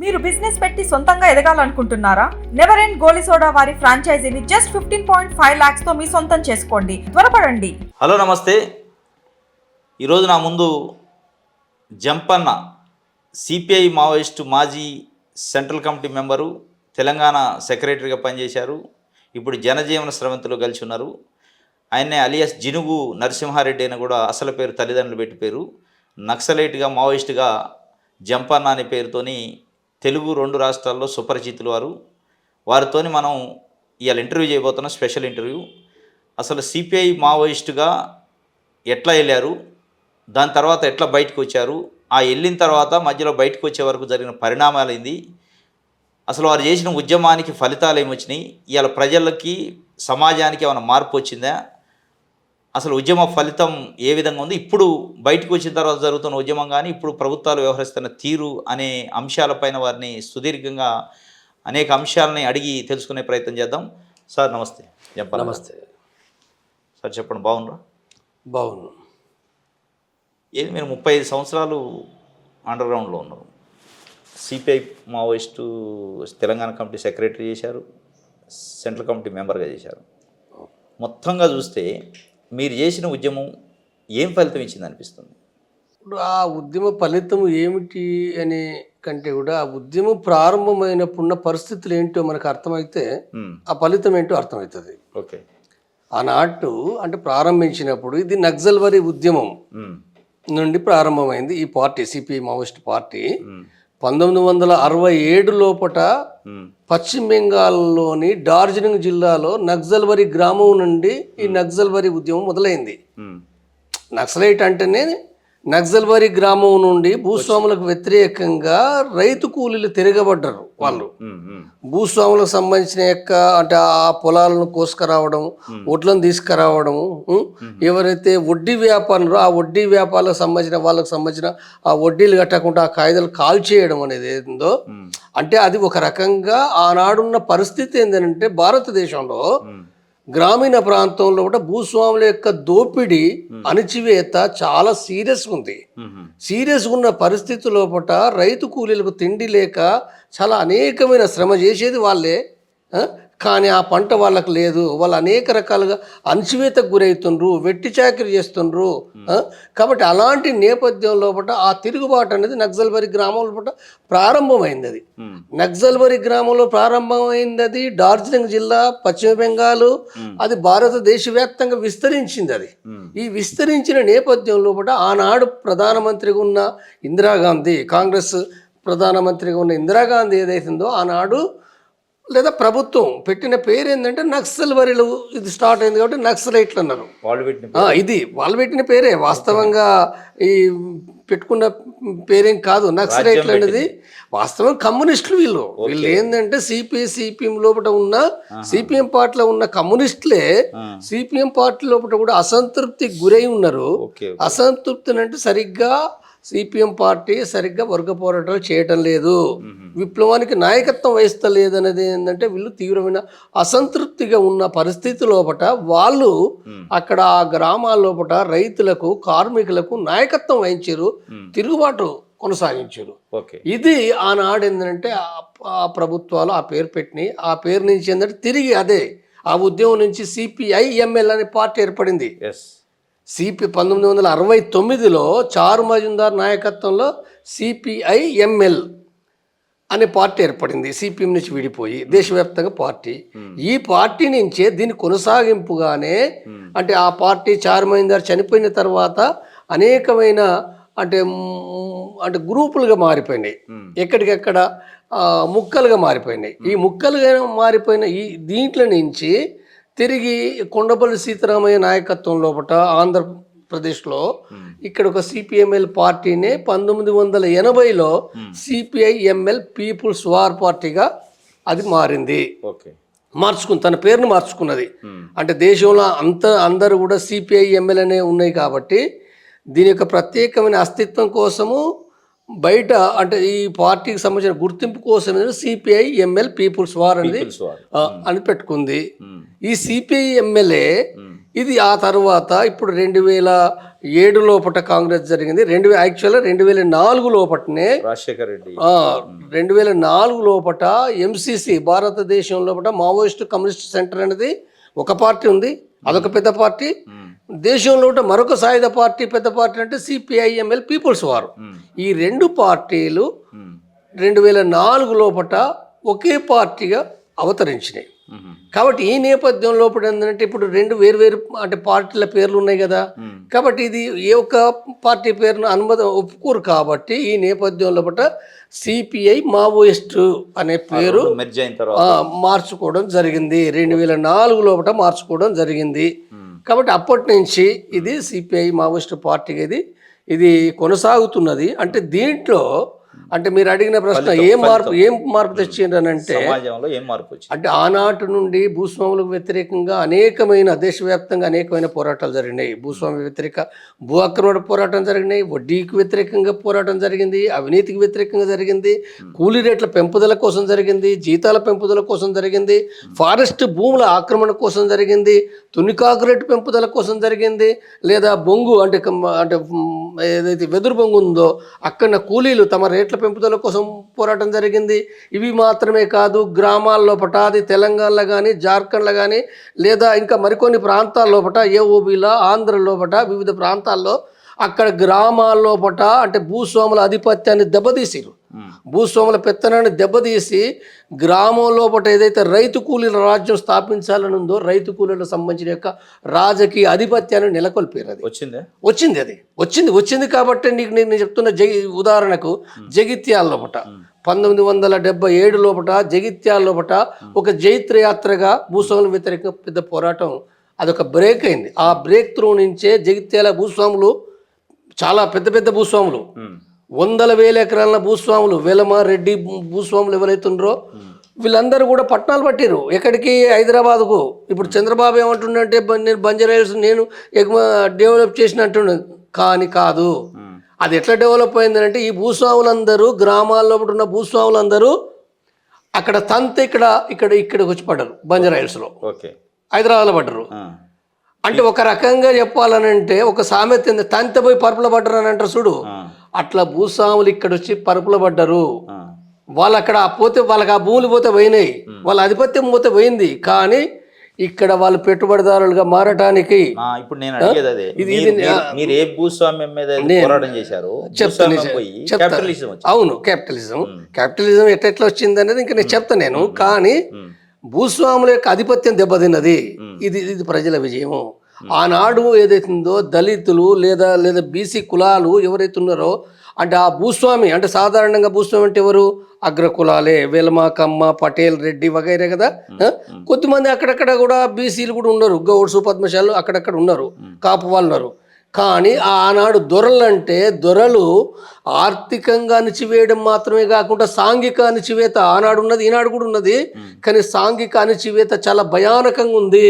మీరు బిజినెస్ పెట్టి సొంతంగా ఎదగాలనుకుంటున్నారా? నెవర్ ఎండ్ గోలీ సోడా వారి ఫ్రాంచైజీని జస్ట్ 15.5 lakhs తో మీ సొంతం చేసుకోండి. త్వరపడండి. హలో నమస్తే. ఈరోజు నా ముందు జంపన్న సిపిఐ మావోయిస్టు మాజీ సెంట్రల్ కమిటీ మెంబరు, తెలంగాణ సెక్రటరీగా పనిచేశారు. ఇప్పుడు జనజీవన స్రవంతిలో కలిసి ఉన్నారు. ఆయన్నే అలియాస్ జినుగు నరసింహారెడ్డి అని కూడా అసలు పేరు తల్లిదండ్రులు పెట్టి పేరు. నక్సలైట్గా మావోయిస్టుగా జంపన్న అనే పేరుతోని తెలుగు 2 రాష్ట్రాల్లో సుపరిచితులు వారితోని మనం ఇవాళ ఇంటర్వ్యూ చేయబోతున్నాం. Special interview. అసలు సిపిఐ మావోయిస్టుగా ఎట్లా వెళ్ళారు, దాని తర్వాత ఎట్లా బయటకు వచ్చారు, ఆ వెళ్ళిన తర్వాత మధ్యలో బయటకు వచ్చే వరకు జరిగిన పరిణామాలు ఏంది, అసలు వారు చేసిన ఉద్యమానికి ఫలితాలు ఏమొచ్చినాయి, ఇవాళ ప్రజలకి సమాజానికి ఏమైనా మార్పు వచ్చిందా, అసలు ఉద్యమ ఫలితం ఏ విధంగా ఉంది, ఇప్పుడు బయటకు వచ్చిన తర్వాత జరుగుతున్న ఉద్యమం కానీ ఇప్పుడు ప్రభుత్వాలు వ్యవహరిస్తున్న తీరు అనే అంశాలపైన వారిని సుదీర్ఘంగా అనేక అంశాలని అడిగి తెలుసుకునే ప్రయత్నం చేద్దాం. సార్ నమస్తే. నమస్తే సార్ చెప్పండి, బాగున్నారా? బాగున్నాను. ఏది మీరు 35 సంవత్సరాలు అండర్ గ్రౌండ్లో ఉన్నారు. CPI Maoist Telangana committee secretary చేశారు, సెంట్రల్ కమిటీ మెంబర్గా చేశారు. మొత్తంగా చూస్తే మీరు చేసిన ఉద్యమం ఏం ఫలితం ఇచ్చింది అనిపిస్తుంది? ఇప్పుడు ఆ ఉద్యమ ఫలితం ఏమిటి అనే కంటే కూడా ఆ ఉద్యమం ప్రారంభమైనప్పుడున్న పరిస్థితులు ఏంటో మనకు అర్థమైతే ఆ ఫలితం ఏంటో అర్థమవుతుంది. ఓకే. ఆనాటు అంటే ప్రారంభించినప్పుడు ఇది నక్సల్బరీ ఉద్యమం నుండి ప్రారంభమైంది. ఈ పార్టీ సిపిఐ మావోయిస్ట్ పార్టీ 1967 లోపట పశ్చిమ బెంగాల్లోని డార్జిలింగ్ జిల్లాలో నక్సల్బరీ గ్రామం నుండి ఈ నక్సల్బరీ ఉద్యమం మొదలైంది. నక్సలైట్ అంటేనే నక్సల్బరీ గ్రామం నుండి భూస్వాములకు వ్యతిరేకంగా రైతు కూలీలు తిరగబడ్డారు. వాళ్ళు భూస్వాములకు సంబంధించిన అంటే ఆ పొలాలను కోసుకురావడం, వడ్లను తీసుకురావడం, ఎవరైతే వడ్డీ వ్యాపారులు ఆ వడ్డీ వ్యాపారాలకు సంబంధించిన వాళ్ళకు సంబంధించిన ఆ వడ్డీలు కట్టకుండా ఆ కాయిదాలు కాల్చేయడం అనేది ఏందో, అంటే అది ఒక రకంగా ఆనాడున్న పరిస్థితి ఏంటంటే భారతదేశంలో గ్రామీణ ప్రాంతంలో కూడా భూస్వాముల యొక్క దోపిడీ అణచివేత చాలా సీరియస్గా ఉంది. సీరియస్గా ఉన్న పరిస్థితి లోపల రైతు కూలీలకు తిండి లేక చాలా అనేకమైన శ్రమ చేసేది వాళ్ళే, కానీ ఆ పంట వాళ్ళకు లేదు. వాళ్ళు అనేక రకాలుగా అణచివేతకు గురవుతుండ్రు, వెట్టి చాకరీ చేస్తుండ్రు. కాబట్టి అలాంటి నేపథ్యం లోపల ఆ తిరుగుబాటు అనేది నక్సల్బరీ గ్రామం లోపల ప్రారంభమైంది. అది నక్సల్బరీ గ్రామంలో ప్రారంభమైంది. అది డార్జిలింగ్ జిల్లా, పశ్చిమ బెంగాల్, అది భారతదేశ వ్యాప్తంగా విస్తరించింది. అది ఈ విస్తరించిన నేపథ్యం లోపల ఆనాడు ప్రధానమంత్రిగా ఉన్న ఇందిరాగాంధీ, కాంగ్రెస్ ప్రధానమంత్రిగా ఉన్న ఇందిరాగాంధీ ఏదైతుందో ఆనాడు లేదా ప్రభుత్వం పెట్టిన పేరు ఏంటంటే నక్సల్బరీలు ఇది స్టార్ట్ అయింది కాబట్టి నక్సలైట్లు అన్నారు. ఇది వాళ్ళు పెట్టిన పేరే, వాస్తవంగా ఈ పెట్టుకున్న పేరేం కాదు. నక్సలైట్లు అనేది వాస్తవం కమ్యూనిస్టులు. వీళ్ళు ఏంటంటే సిపిఎం లోపల ఉన్న సిపిఎం పార్టీలో ఉన్న కమ్యూనిస్టులే సిపిఎం పార్టీ లోపల కూడా అసంతృప్తికి గురై ఉన్నారు. అసంతృప్తిని అంటే సరిగ్గా సిపిఎం పార్టీ సరిగ్గా వర్గ పోరాటాలు చేయటం లేదు, విప్లవానికి నాయకత్వం వహిస్తలేదు అనేది ఏంటంటే వీళ్ళు తీవ్రమైన అసంతృప్తిగా ఉన్న పరిస్థితి లోపల వాళ్ళు అక్కడ ఆ గ్రామాల లోపల రైతులకు, కార్మికులకు నాయకత్వం వహించారు, తిరుగుబాటు కొనసాగించారు. ఇది ఆనాడు ఏంటంటే ఆ ప్రభుత్వాలు ఆ పేరు పెట్టినాయి. ఆ పేరు నుంచి ఏంటంటే తిరిగి అదే ఆ ఉద్యమం నుంచి సిపిఐఎంఎల్ అనే పార్టీ ఏర్పడింది. 1969లో చారు మజుందార్ నాయకత్వంలో సిపిఐఎంఎల్ అనే పార్టీ ఏర్పడింది. సిపిఎం నుంచి విడిపోయి దేశవ్యాప్తంగా పార్టీ. ఈ పార్టీ నుంచే దీని కొనసాగింపుగానే అంటే ఆ పార్టీ చారు మజుందార్ చనిపోయిన తర్వాత అనేకమైన అంటే గ్రూపులుగా మారిపోయినాయి, ఎక్కడికెక్కడ ముక్కలుగా మారిపోయినాయి. ఈ ముక్కలుగా మారిపోయిన ఈ దీంట్లో నుంచి తిరిగి కొండపల్లి సీతారామయ్య నాయకత్వం లోపల ఆంధ్రప్రదేశ్లో ఇక్కడ ఒక సిపిఎంఎల్ పార్టీనే 1980లో సిపిఐఎంఎల్ పీపుల్స్ వార్ పార్టీగా అది మారింది. మార్చుకుంది, తన పేరును మార్చుకున్నది. అంటే దేశంలో అందరూ కూడా సిపిఐఎంఎల్ అనే ఉన్నాయి కాబట్టి దీని యొక్క ప్రత్యేకమైన అస్తిత్వం కోసము బయట అంటే ఈ పార్టీకి సంబంధించిన గుర్తింపు కోసం సిపిఐఎంఎల్ పీపుల్స్ వార్ అనేది అని పెట్టుకుంది. ఈ సిపిఐఎంఎల్ఏ ఇది ఆ తర్వాత ఇప్పుడు 2007 లోపట కాంగ్రెస్ జరిగింది. యాక్చువల్గా 2004 లోపటనే రాజశేఖర్ రెడ్డి 2004 లోపట ఎంసీసీ భారతదేశం లోపల మావోయిస్ట్ కమ్యూనిస్ట్ సెంటర్ అనేది ఒక పార్టీ ఉంది, అదొక పెద్ద పార్టీ. దేశంలో మరొక సాయుధ పార్టీ పెద్ద పార్టీ అంటే సిపిఐఎంఎల్ పీపుల్స్ వార్. ఈ రెండు పార్టీలు 2004 లోపట ఒకే పార్టీగా అవతరించినాయి. కాబట్టి ఈ నేపథ్యం లోపల ఏంటంటే ఇప్పుడు రెండు వేరు అంటే పార్టీల పేర్లు ఉన్నాయి కదా, కాబట్టి ఇది ఏ ఒక్క పార్టీ పేరును ఒప్పుకోరు. కాబట్టి ఈ నేపథ్యం లోపల సిపిఐ మావోయిస్ట్ అనే పేరు మార్చుకోవడం జరిగింది. 2004 లోపల మార్చుకోవడం జరిగింది. కాబట్టి అప్పటి నుంచి ఇది సిపిఐ మావోయిస్ట్ పార్టీగా ఇది కొనసాగుతున్నది. అంటే దీంట్లో అంటే మీరు అడిగిన ప్రశ్న ఏం మార్పు తెచ్చిండ్రనంటే అంటే ఆనాటి నుండి భూస్వాములకు వ్యతిరేకంగా అనేకమైన దేశవ్యాప్తంగా అనేకమైన పోరాటాలు జరిగినాయి. భూస్వామ్య వ్యతిరేక భూ ఆక్రమణ పోరాటం జరిగినాయి, వడ్డీకి వ్యతిరేకంగా పోరాటం జరిగింది, అవినీతికి వ్యతిరేకంగా జరిగింది, కూలీ రేట్ల పెంపుదల కోసం జరిగింది, జీతాల పెంపుదల కోసం జరిగింది, ఫారెస్ట్ భూముల ఆక్రమణ కోసం జరిగింది, తునికాకు రేటు పెంపుదల కోసం జరిగింది, లేదా బొంగు అంటే ఏదైతే వెదురు బొంగు ఉందో అక్కడ కూలీలు తమ రేట్ల పెంపుదల కోసం పోరాటం జరిగింది. ఇవి మాత్రమే కాదు, గ్రామాల్లో అది తెలంగాణలో కానీ జార్ఖండ్లో కానీ లేదా ఇంకా మరికొన్ని ప్రాంతాల్లో ఏఓబీలో ఆంధ్రలో వివిధ ప్రాంతాల్లో అక్కడ గ్రామాల్లో అంటే భూస్వాముల ఆధిపత్యాన్ని దెబ్బతీసిరు, భూస్వాముల పెత్తనాన్ని దెబ్బతీసి గ్రామంలో ఏదైతే రైతు కూలీల రాజ్యం స్థాపించాలని ఉందో రైతు కూలీలకు సంబంధించిన యొక్క రాజకీయ ఆధిపత్యాన్ని నెలకొల్పారు. అది వచ్చింది కాబట్టి నేను చెప్తున్న ఉదాహరణకు జగిత్యాల లోపట 1977 లోపట జగిత్యాల లోపట ఒక జైత్రయాత్రగా భూస్వాముల వ్యతిరేక పెద్ద పోరాటం అదొక బ్రేక్ అయింది. ఆ బ్రేక్ త్రూ నుంచే జగిత్యాల భూస్వాములు చాలా పెద్ద భూస్వాములు 100,000 ఎకరాల భూస్వాములు వెలమ రెడ్డి భూస్వాములు ఎవరైతుండ్రో వీళ్ళందరూ కూడా పట్టణాలు పట్టిరు. ఎక్కడికి? హైదరాబాద్కు. ఇప్పుడు చంద్రబాబు ఏమంటుండంటే నేను బంజారాహిల్స్ నేను డెవలప్ చేసినట్టు, కానీ కాదు. అది ఎట్లా డెవలప్ అయిందంటే ఈ భూస్వాములందరూ గ్రామాల్లో ఉన్న భూస్వాములందరూ అక్కడ తంత ఇక్కడికి వచ్చి పడ్డారు. బంజారాహిల్స్లో హైదరాబాద్లో పడ్డరు. అంటే ఒక రకంగా చెప్పాలనంటే ఒక సామెత తంత పోయి పరుపుల పడ్డరు అని అంటారు చూడు, అట్లా భూస్వాములు ఇక్కడ వచ్చి పరుపుల పడ్డరు. వాళ్ళు అక్కడ పోతే వాళ్ళకి ఆ భూములు పోతే పోయినాయి, వాళ్ళ ఆధిపత్యం పోతే పోయింది. కానీ ఇక్కడ వాళ్ళు పెట్టుబడిదారులుగా మారటానికి ఇప్పుడు నేను అడిగేది అదే, మీరు ఏ భూస్వామ్యం మీద పోరాటం చేశారు? అవును, క్యాపిటలిజం ఎట్లా వచ్చింది అనేది ఇంకా నేను చెప్తాను నేను. కానీ భూస్వాముల యొక్క ఆధిపత్యం దెబ్బతిన్నది. ఇది ప్రజల విజయము. ఆనాడు ఏదైతుందో దళితులు లేదా బీసీ కులాలు ఎవరైతే ఉన్నారో అంటే ఆ భూస్వామి అంటే సాధారణంగా భూస్వామి అంటే ఎవరు? అగ్రకులాలే, వెలమ, కమ్మ, పటేల్, రెడ్డి వగైరే కదా. కొద్దిమంది అక్కడక్కడ కూడా బీసీలు కూడా ఉన్నారు, గౌడ్స్, పద్మశాలు అక్కడక్కడ ఉన్నారు, కాపు వాళ్ళు ఉన్నారు. కానీ ఆనాడు దొరలు ఆర్థికంగా అణిచివేయడం మాత్రమే కాకుండా సాంఘిక అణిచివేత ఆనాడు ఉన్నది, ఈనాడు కూడా ఉన్నది. కానీ సాంఘిక అణిచివేత చాలా భయానకంగా ఉంది.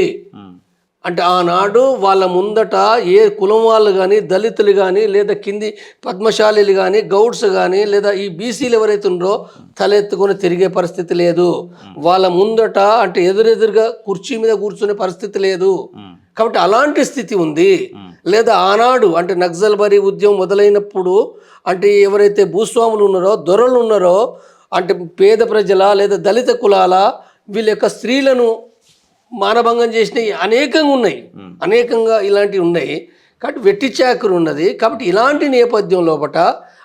అంటే ఆనాడు వాళ్ళ ముందట ఏ కులం వాళ్ళు కానీ దళితులు కానీ లేదా కింది పద్మశాలీలు కానీ గౌడ్స్ కానీ లేదా ఈ బీసీలు ఎవరైతే ఉన్నారో తలెత్తుకొని తిరిగే పరిస్థితి లేదు. వాళ్ళ ముందట అంటే ఎదురెదురుగా కుర్చీ మీద కూర్చునే పరిస్థితి లేదు. కాబట్టి అలాంటి స్థితి ఉంది. లేదా ఆనాడు అంటే నక్సల్బరీ ఉద్యమం మొదలైనప్పుడు అంటే ఎవరైతే భూస్వాములు ఉన్నారో దొరలు ఉన్నారో అంటే పేద ప్రజల లేదా దళిత కులాల వీళ్ళ యొక్క స్త్రీలను మానభంగం చేసినవి అనేకంగా ఉన్నాయి, అనేకంగా ఇలాంటివి ఉన్నాయి. కాబట్టి వెట్టి చాకరి ఉన్నది. కాబట్టి ఇలాంటి నేపథ్యం లోపట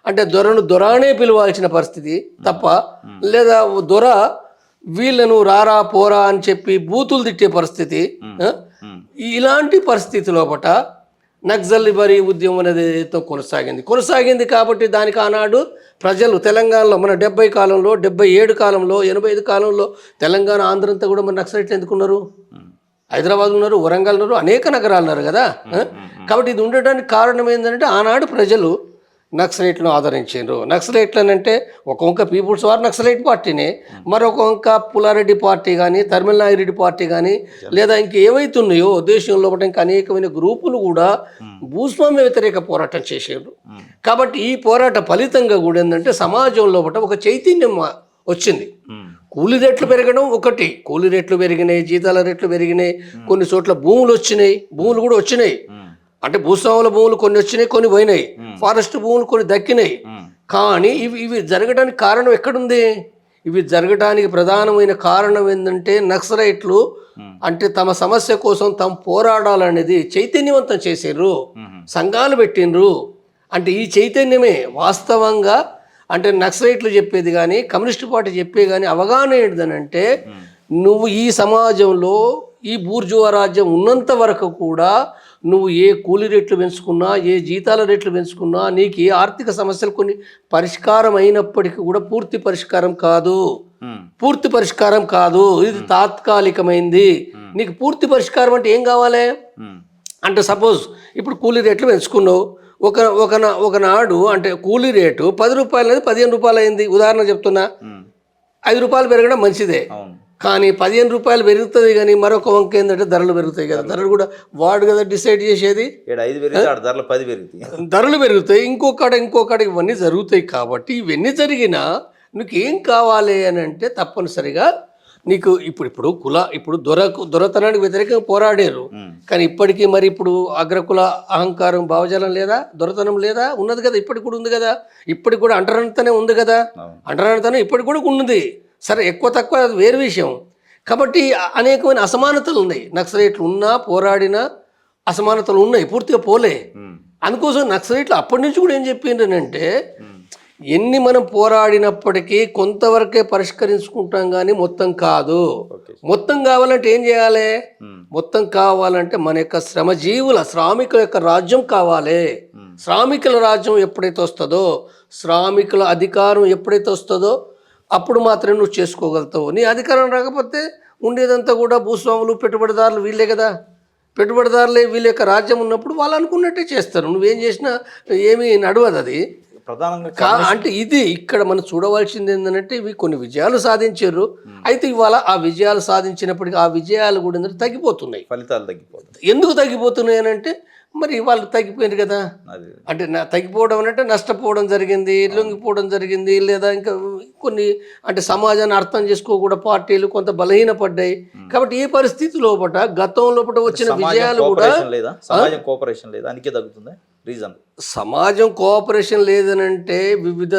అంటే దొరానే పిలవాల్సిన పరిస్థితి తప్ప లేదా దొర వీళ్ళను రారా పోరా అని చెప్పి బూతులు తిట్టే పరిస్థితి. ఇలాంటి పరిస్థితి లోపట నక్సల్బరీ ఉద్యమం అనేది కొనసాగింది. కాబట్టి దానికి ఆనాడు ప్రజలు తెలంగాణలో మన 70 కాలంలో 77 కాలంలో 85 కాలంలో తెలంగాణ ఆంధ్ర అంతా కూడా మన నక్సలైట్లు ఎందుకున్నారు? హైదరాబాద్ ఉన్నారు, వరంగల్ ఉన్నారు, అనేక నగరాలు ఉన్నారు కదా. కాబట్టి ఇది ఉండడానికి కారణం ఏంటంటే ఆనాడు ప్రజలు నక్సలైట్లను ఆదరించారు. నక్సలైట్లను అంటే ఒక వంక పీపుల్స్ వార్ నక్సలైట్ పార్టీనే, మరొక వంక పుల్లారెడ్డి పార్టీ కానీ తమిళనాగిరెడ్డి పార్టీ కానీ లేదా ఇంక ఏవైతున్నాయో దేశంలో ఇంకా అనేకమైన గ్రూపులు కూడా భూస్వామ్య వ్యతిరేక పోరాటం చేశారు. కాబట్టి ఈ పోరాట ఫలితంగా కూడా ఏంటంటే సమాజంలో ఒక చైతన్యం వచ్చింది. కూలీ రేట్లు పెరగడం ఒకటి, కూలీ రేట్లు పెరిగినాయి, జీతాల రేట్లు పెరిగినాయి, కొన్ని చోట్ల భూములు వచ్చినాయి, భూములు కూడా వచ్చినాయి. అంటే భూస్వాముల భూములు కొన్ని వచ్చినాయి, కొన్ని పోయినాయి, ఫారెస్ట్ భూములు కొన్ని దక్కినాయి. కానీ ఇవి జరగడానికి కారణం ఎక్కడుంది? ఇవి జరగడానికి ప్రధానమైన కారణం ఏంటంటే నక్సలైట్లు అంటే తమ సమస్య కోసం తాము పోరాడాలనేది చైతన్యవంతం చేసారు, సంఘాలు పెట్టినరు. అంటే ఈ చైతన్యమే వాస్తవంగా అంటే నక్సలైట్లు చెప్పేది కానీ కమ్యూనిస్టు పార్టీ చెప్పే కానీ అవగాహన ఏంటిదనంటే నువ్వు ఈ సమాజంలో ఈ బూర్జువా రాజ్యం ఉన్నంత వరకు కూడా నువ్వు ఏ కూలీ రేట్లు పెంచుకున్నా, ఏ జీతాల రేట్లు పెంచుకున్నా, నీకు ఏ ఆర్థిక సమస్యలు కొన్ని పరిష్కారం అయినప్పటికీ కూడా పూర్తి పరిష్కారం కాదు, పూర్తి పరిష్కారం కాదు, ఇది తాత్కాలికమైంది. నీకు పూర్తి పరిష్కారం అంటే ఏం కావాలి అంటే సపోజ్ ఇప్పుడు కూలీ రేట్లు పెంచుకున్నావు, ఒకనాడు అంటే కూలీ రేటు 10 రూపాయలు అనేది 15 రూపాయలు అయింది, ఉదాహరణ చెప్తున్నా. 5 రూపాయలు పెరగడం మంచిదే, కానీ 15 రూపాయలు పెరుగుతుంది. కానీ మరొక వంక ఏంటంటే ధరలు పెరుగుతాయి కదా, ధరలు కూడా వాడు కదా డిసైడ్ చేసేది, ధరలు పెరుగుతాయి. ఇంకొకటి ఇవన్నీ జరుగుతాయి. కాబట్టి ఇవన్నీ జరిగినా నీకు ఏం కావాలి అని అంటే తప్పనిసరిగా నీకు ఇప్పుడు దొరతనానికి వ్యతిరేకంగా పోరాడారు. కానీ ఇప్పటికీ మరి ఇప్పుడు అగ్రకుల అహంకారం భావజాలం లేదా, దొరతనం లేదా, ఉన్నది కదా, ఇప్పటికి కూడా ఉంది కదా, ఇప్పటికి కూడా అంటరానితనే ఉంది కదా, అంటరానితనం ఇప్పటికి కూడా ఉన్నది. సరే ఎక్కువ తక్కువ అది వేరు విషయం. కాబట్టి అనేకమైన అసమానతలు ఉన్నాయి. నక్సలైట్లు ఉన్నా పోరాడినా అసమానతలు ఉన్నాయి, పూర్తిగా పోలే. అందుకోసం నక్సలైట్లు అప్పటి నుంచి కూడా ఏం చెప్పిండ్రంటే ఎన్ని మనం పోరాడినప్పటికీ కొంతవరకే పరిష్కరించుకుంటాం కానీ మొత్తం కాదు. మొత్తం కావాలంటే ఏం చేయాలి? మొత్తం కావాలంటే మన యొక్క శ్రామికుల యొక్క రాజ్యం కావాలి. శ్రామికుల రాజ్యం ఎప్పుడైతే వస్తుందో, శ్రామికుల అధికారం ఎప్పుడైతే వస్తుందో అప్పుడు మాత్రమే నువ్వు చేసుకోగలుగుతావు. నీ అధికారం రాకపోతే ఉండేదంతా కూడా భూస్వాములు, పెట్టుబడిదారులు వీళ్ళే కదా. పెట్టుబడిదారులే వీళ్ళ యొక్క రాజ్యం ఉన్నప్పుడు వాళ్ళు అనుకున్నట్టే చేస్తారు. నువ్వేం చేసినా ఏమీ నడవదు. అది ప్రధానంగా అంటే ఇది ఇక్కడ మనం చూడవలసింది ఏంటంటే ఇవి కొన్ని విజయాలు సాధించారు. అయితే ఇవాళ ఆ విజయాలు సాధించినప్పటికీ ఆ విజయాలు కూడా ఏంటంటే తగ్గిపోతున్నాయి, ఫలితాలు తగ్గిపోతాయి. ఎందుకు తగ్గిపోతున్నాయి అని అంటే మరి వాళ్ళు తగ్గిపోయింది కదా. అంటే తగ్గిపోవడం అంటే నష్టపోవడం జరిగింది, లొంగిపోవడం జరిగింది, లేదా ఇంకా కొన్ని అంటే సమాజాన్ని అర్థం చేసుకోకుండా పార్టీలు కొంత బలహీనపడ్డాయి. కాబట్టి ఏ పరిస్థితి లోపల గతం లోపల వచ్చిన విజయాలు కూడా సమాజం కోఆపరేషన్ లేదనంటే వివిధ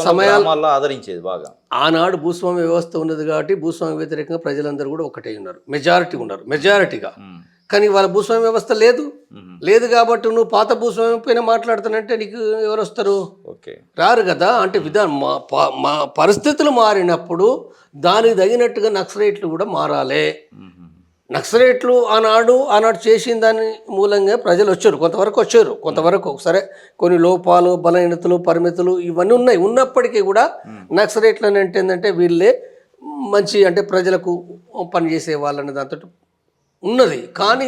సమయాల్లో ఆదరించేది బాగా. ఆనాడు భూస్వామ్య వ్యవస్థ ఉన్నది కాబట్టి భూస్వామ్య వ్యతిరేకంగా ప్రజలందరూ కూడా ఒకటే ఉన్నారు, మెజారిటీగా. కానీ వాళ్ళ భూస్వామ్య వ్యవస్థ లేదు కాబట్టి నువ్వు పాత భూస్వామ్యం పైన మాట్లాడుతానంటే నీకు ఎవరు వస్తారు? రారు కదా. అంటే పరిస్థితులు మారినప్పుడు దానికి తగినట్టుగా నక్సలైట్లు కూడా మారాలి. నక్సలైట్లు ఆనాడు చేసిన దాని మూలంగా ప్రజలు వచ్చారు, కొంతవరకు సరే కొన్ని లోపాలు, బలహీనతలు, పరిమితులు ఇవన్నీ ఉన్నప్పటికీ కూడా నక్సలైట్లు అని అంటే ఏంటంటే వీళ్ళే మంచి అంటే ప్రజలకు పనిచేసే వాళ్ళని దాంతో ఉన్నది. కానీ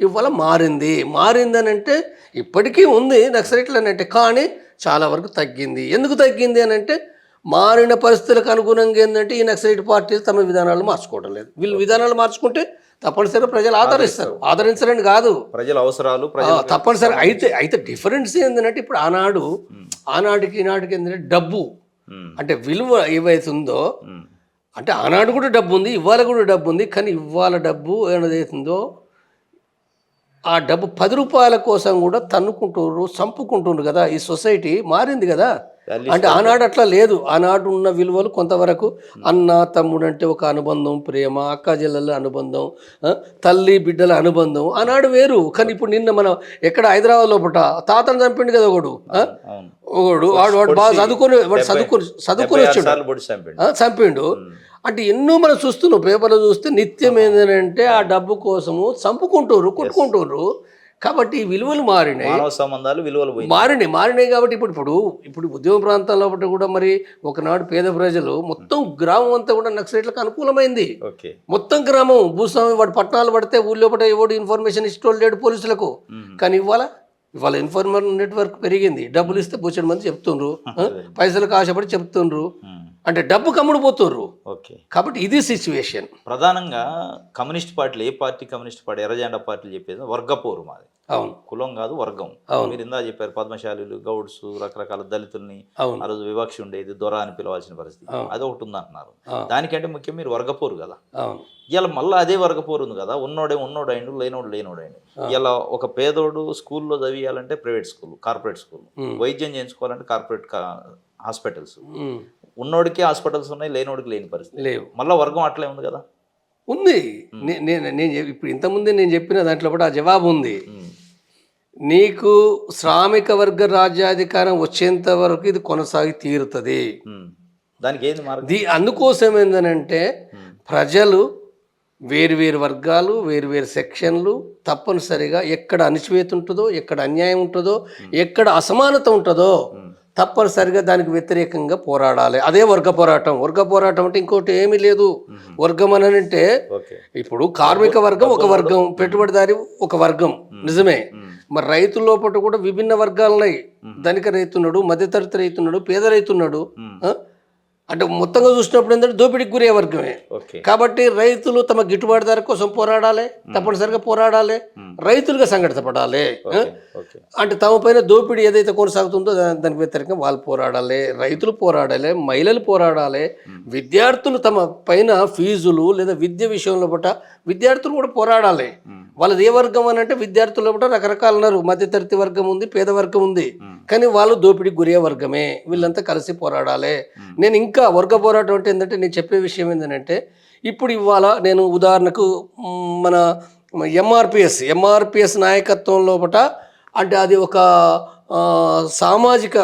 ఇవాళ మారిందని అంటే ఇప్పటికీ ఉంది నక్సలైట్లు అని అంటే, కానీ చాలా వరకు తగ్గింది. ఎందుకు తగ్గింది అని అంటే మారిన పరిస్థితులకు అనుగుణంగా ఏంటంటే ఈ నక్సలైట్ పార్టీలు తమ విధానాలు మార్చుకోవడం లేదు. వీళ్ళు విధానాలు మార్చుకుంటే తప్పనిసరిగా ప్రజలు ఆదరించరని కాదు, ప్రజల అవసరాలు తప్పనిసరి. అయితే డిఫరెన్స్ ఏంటంటే ఇప్పుడు ఆనాటికి ఈనాటికి ఏంటంటే డబ్బు అంటే విలువ ఏవైతుందో, అంటే ఆనాడు కూడా డబ్బు ఉంది, ఇవాళ కూడా డబ్బు ఉంది. కానీ ఇవాళ డబ్బు ఏదైతుందో ఆ డబ్బు 10 రూపాయల కోసం కూడా చంపుకుంటుండ్రు కదా. ఈ సొసైటీ మారింది కదా. అంటే ఆనాడు అట్లా లేదు. ఆనాడు ఉన్న విలువలు కొంతవరకు అన్న తమ్ముడు అంటే ఒక అనుబంధం, ప్రేమ, అక్క చెల్లెల అనుబంధం, తల్లి బిడ్డల అనుబంధం ఆనాడు వేరు. కానీ ఇప్పుడు నిన్న మనం ఎక్కడ హైదరాబాద్ లోపల తాతను చంపిండు కదా వాడు బాగా చదువుకొని వచ్చాడు, చంపిండు. అంటే ఎన్నో మనం చూస్తున్నాం, పేపర్లో చూస్తే నిత్యం ఏంటంటే ఆ డబ్బు కోసము చంపుకుంటారు, కొట్టుకుంటారు. కాబట్టి ఈ విలువలు మారినాయి కాబట్టి ఇప్పుడు ఉద్యమ ప్రాంతాల్లో కూడా మరి ఒకనాడు పేద ప్రజలు మొత్తం గ్రామం అంతా కూడా నక్సలైట్లకు అనుకూలమైంది. మొత్తం గ్రామం భూస్వామి వాడు పట్టణాలు పడితే ఊళ్ళో ఎవడు ఇన్ఫర్మేషన్ ఇష్టోళ్ళు లేడు పోలీసులకు. కానీ ఇవాళ ఇన్ఫర్మేషన్ నెట్వర్క్ పెరిగింది. డబ్బులు ఇస్తే బోచెడు మంది చెప్తుండ్రు, పైసలకు ఆశపడి చెప్తుండ్రు. అంటే డబ్బు కమ్ముడు పోతుర్రు. ఓకే. కాబట్టి ఇది సిచ్యువేషన్. ప్రధానంగా కమ్యూనిస్ట్ పార్టీలు, ఏ పార్టీ కమ్యూనిస్ట్ పార్టీ, ఎర్రజెండా పార్టీలు చెప్పేది వర్గపోరు మాది. అవును, కులం కాదు, వర్గం. అవును. మీరు ఇందా చెప్పారు పద్మశాలీలు, గౌడ్స్, రకరకాల దళితుల్ని అవును, ఆ రోజు వివక్ష ఉండేది, దొర అని పిలవాల్సిన పరిస్థితి, అవును. అది ఒకటి ఉందంటున్నారు. అవును, దానికంటే ముఖ్యం మీరు వర్గపోరు కదా. అవును, ఇలా మళ్ళీ అదే వర్గపోరు ఉంది కదా. ఉన్నోడైండు, లేనోడైండు. ఇలా ఒక పేదోడు స్కూల్లో చదివియాలంటే ప్రైవేట్ స్కూల్, కార్పొరేట్ స్కూల్, వైద్యం చేయించుకోవాలంటే కార్పొరేట్ హాస్పిటల్స్. ఉన్నోడికి హాస్పిటల్స్ ఉన్నాయి, లేనోడికి లేని పరిస్థితి లేవు. మళ్ళీ వర్గం అట్లే ఉంది కదా. ఉంది. నేను ఇప్పుడు ఇంతకుముందే నేను చెప్పిన దాంట్లో కూడా ఆ జవాబు ఉంది. నీకు శ్రామిక వర్గ రాజ్యాధికారం వచ్చేంత వరకు ఇది కొనసాగి తీరుతుంది. దానికి ఏంది మార్గం? అందుకోసం ఏంటంటే ప్రజలు వేరు వర్గాలు, వేరు సెక్షన్లు తప్పనిసరిగా ఎక్కడ అణచివేత ఉంటుందో, ఎక్కడ అన్యాయం ఉంటుందో, ఎక్కడ అసమానత ఉంటుందో తప్పనిసరిగా దానికి వ్యతిరేకంగా పోరాడాలి. అదే వర్గ పోరాటం. వర్గ పోరాటం అంటే ఇంకోటి ఏమీ లేదు. వర్గం అని అంటే ఇప్పుడు కార్మిక వర్గం ఒక వర్గం, పెట్టుబడిదారి ఒక వర్గం, నిజమే. మరి రైతుల లోపల కూడా విభిన్న వర్గాలు ఉన్నాయి. ధనిక రైతున్నాడు, మధ్యతరగతి రైతున్నాడు, పేద రైతున్నాడు. అంటే మొత్తంగా చూసినప్పుడు ఏంటంటే దోపిడీకి గురే వర్గమే. కాబట్టి రైతులు తమ గిట్టుబాటు ధర కోసం పోరాడాలి, తప్పనిసరిగా పోరాడాలి, రైతులుగా సంఘటిత పడాలి. అంటే తమ పైన దోపిడీ ఏదైతే కొనసాగుతుందో దానికి వ్యతిరేకంగా వాళ్ళు పోరాడాలి, రైతులు పోరాడాలి, మహిళలు పోరాడాలి, విద్యార్థులు తమ పైన ఫీజులు లేదా విద్య విషయంలో పట్ల విద్యార్థులు కూడా పోరాడాలి. వాళ్ళది ఏ వర్గం అని అంటే విద్యార్థులు కూడా రకరకాలు ఉన్నారు. మధ్యతరగతి వర్గం ఉంది, పేద వర్గం ఉంది, కానీ వాళ్ళు దోపిడీకి గురే వర్గమే. వీళ్ళంతా కలిసి పోరాడాలి. నేను ఇంకా వర్గ పోరాటం అంటే ఏంటంటే నేను చెప్పే విషయం ఏంటంటే ఇప్పుడు ఇవాళ నేను ఉదాహరణకు మన ఎంఆర్పిఎస్ నాయకత్వం లోపట అంటే అది ఒక సామాజిక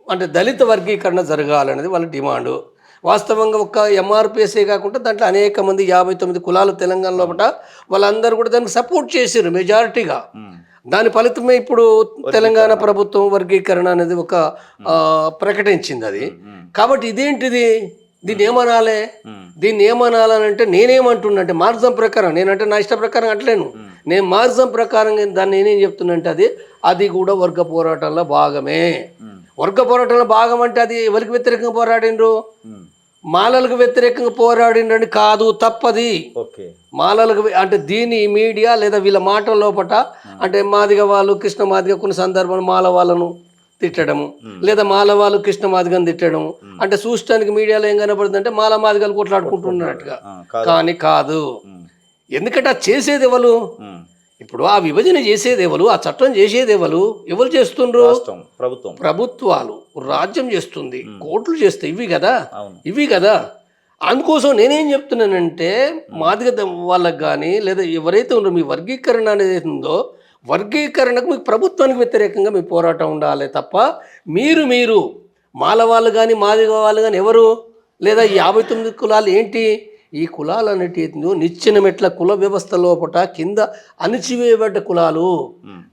అంటే దళిత వర్గీకరణ జరగాలనేది వాళ్ళ డిమాండు. వాస్తవంగా ఒక్క ఎంఆర్పిఎస్ఏ కాకుండా దాంట్లో అనేక మంది 59 కులాలు తెలంగాణ లోపల వాళ్ళందరూ కూడా దానికి సపోర్ట్ చేశారు మెజారిటీగా. దాని ఫలితమే ఇప్పుడు తెలంగాణ ప్రభుత్వం వర్గీకరణ అనేది ఒక ప్రకటించింది అది. కాబట్టి ఇదేంటిది, దీన్ని ఏమనాలంటే నేనేమంటున్నంటే మార్గం ప్రకారం, నేనంటే నా ఇష్ట ప్రకారం అంటలేను, నేను మార్గం ప్రకారం దాన్ని నేనేం చెప్తున్నంటే అది కూడా వర్గ పోరాటంలో భాగమే. వర్గ పోరాటంలో భాగం అంటే అది ఎవరికి వ్యతిరేకంగా పోరాడిండ్రు? మాలలకు వ్యతిరేకంగా పోరాడిండ్రని కాదు, తప్పది. మాలలకు అంటే దీని మీడియా లేదా వీళ్ళ మాటల లోపట అంటే మాదిగ వాళ్ళు కృష్ణ మాదిగ కొన్ని సందర్భాలు మాల వాళ్ళను తిట్టడము, లేదా మాల వాళ్ళు కృష్ణ మాదిగను తిట్టడము, అంటే చూడటానికి మీడియాలో ఏం కనపడుతుంది అంటే మాల మాదిగలు కొట్లాడుకుంటున్నట్టుగా. కానీ కాదు. ఎందుకంటే అది చేసేది ఎవరు? ఇప్పుడు ఆ విభజన చేసేది ఎవరు? ఆ చట్టం చేసేది ఎవరు చేస్తుండ్రు? ప్రభుత్వాలు, రాజ్యం చేస్తుంది, కోర్టులు చేస్తాయి. ఇవి కదా. అందుకోసం నేనేం చెప్తున్నానంటే మాదిగ వాళ్ళకి కానీ లేదా ఎవరైతే ఉన్నారో మీ వర్గీకరణ అనేది ఉందో వర్గీకరణకు మీకు ప్రభుత్వానికి వ్యతిరేకంగా మీ పోరాటం ఉండాలి తప్ప మీరు మాల వాళ్ళు కానీ మాదిగ వాళ్ళు కానీ ఎవరు లేదా 59 కులాలు ఏంటి? ఈ కులాలు అనేటిదో నిచ్చెన మెట్ల కుల వ్యవస్థ లోపల కింద అణచివేయబడ్డ కులాలు.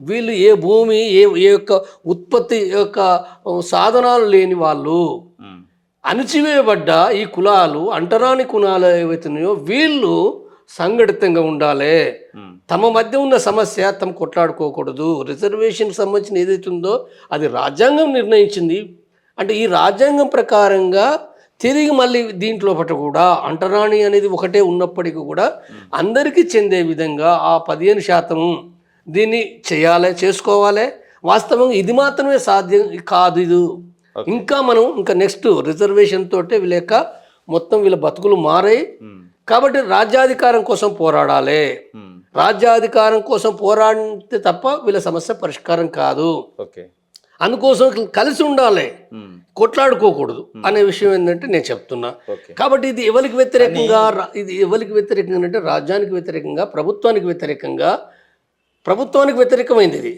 వీళ్ళు ఏ భూమి ఏ యొక్క ఉత్పత్తి యొక్క సాధనాలు లేని వాళ్ళు. అణచివేయబడ్డ ఈ కులాలు, అంటరాని కులాలు ఏవైతున్నాయో వీళ్ళు సంఘటితంగా ఉండాలి. తమ మధ్య ఉన్న సమస్య తమ కొట్లాడుకోకూడదు. రిజర్వేషన్కి సంబంధించిన ఏదైతే ఉందో అది రాజ్యాంగం నిర్ణయించింది. అంటే ఈ రాజ్యాంగం ప్రకారంగా తిరిగి మళ్ళీ దీంట్లో పట్ల కూడా అంటరాని అనేది ఒకటే ఉన్నప్పటికీ కూడా అందరికీ చెందే విధంగా ఆ 15% దీన్ని చేసుకోవాలి. వాస్తవంగా ఇది మాత్రమే సాధ్యం కాదు. ఇది ఇంకా నెక్స్ట్ రిజర్వేషన్ తోటే వీళ్ళ యొక్క మొత్తం వీళ్ళ బతుకులు మారాయి. కాబట్టి రాజ్యాధికారం కోసం పోరాడాలి. రాజ్యాధికారం కోసం పోరాడితే తప్ప వీళ్ళ సమస్య పరిష్కారం కాదు. అందుకోసం కలిసి ఉండాలి, కొట్లాడుకోకూడదు అనే విషయం ఏంటంటే నేను చెప్తున్నా. కాబట్టి ఇది ఎవరికి వ్యతిరేకంగా అంటే రాజ్యానికి వ్యతిరేకంగా, ప్రభుత్వానికి వ్యతిరేకమైంది ఇది.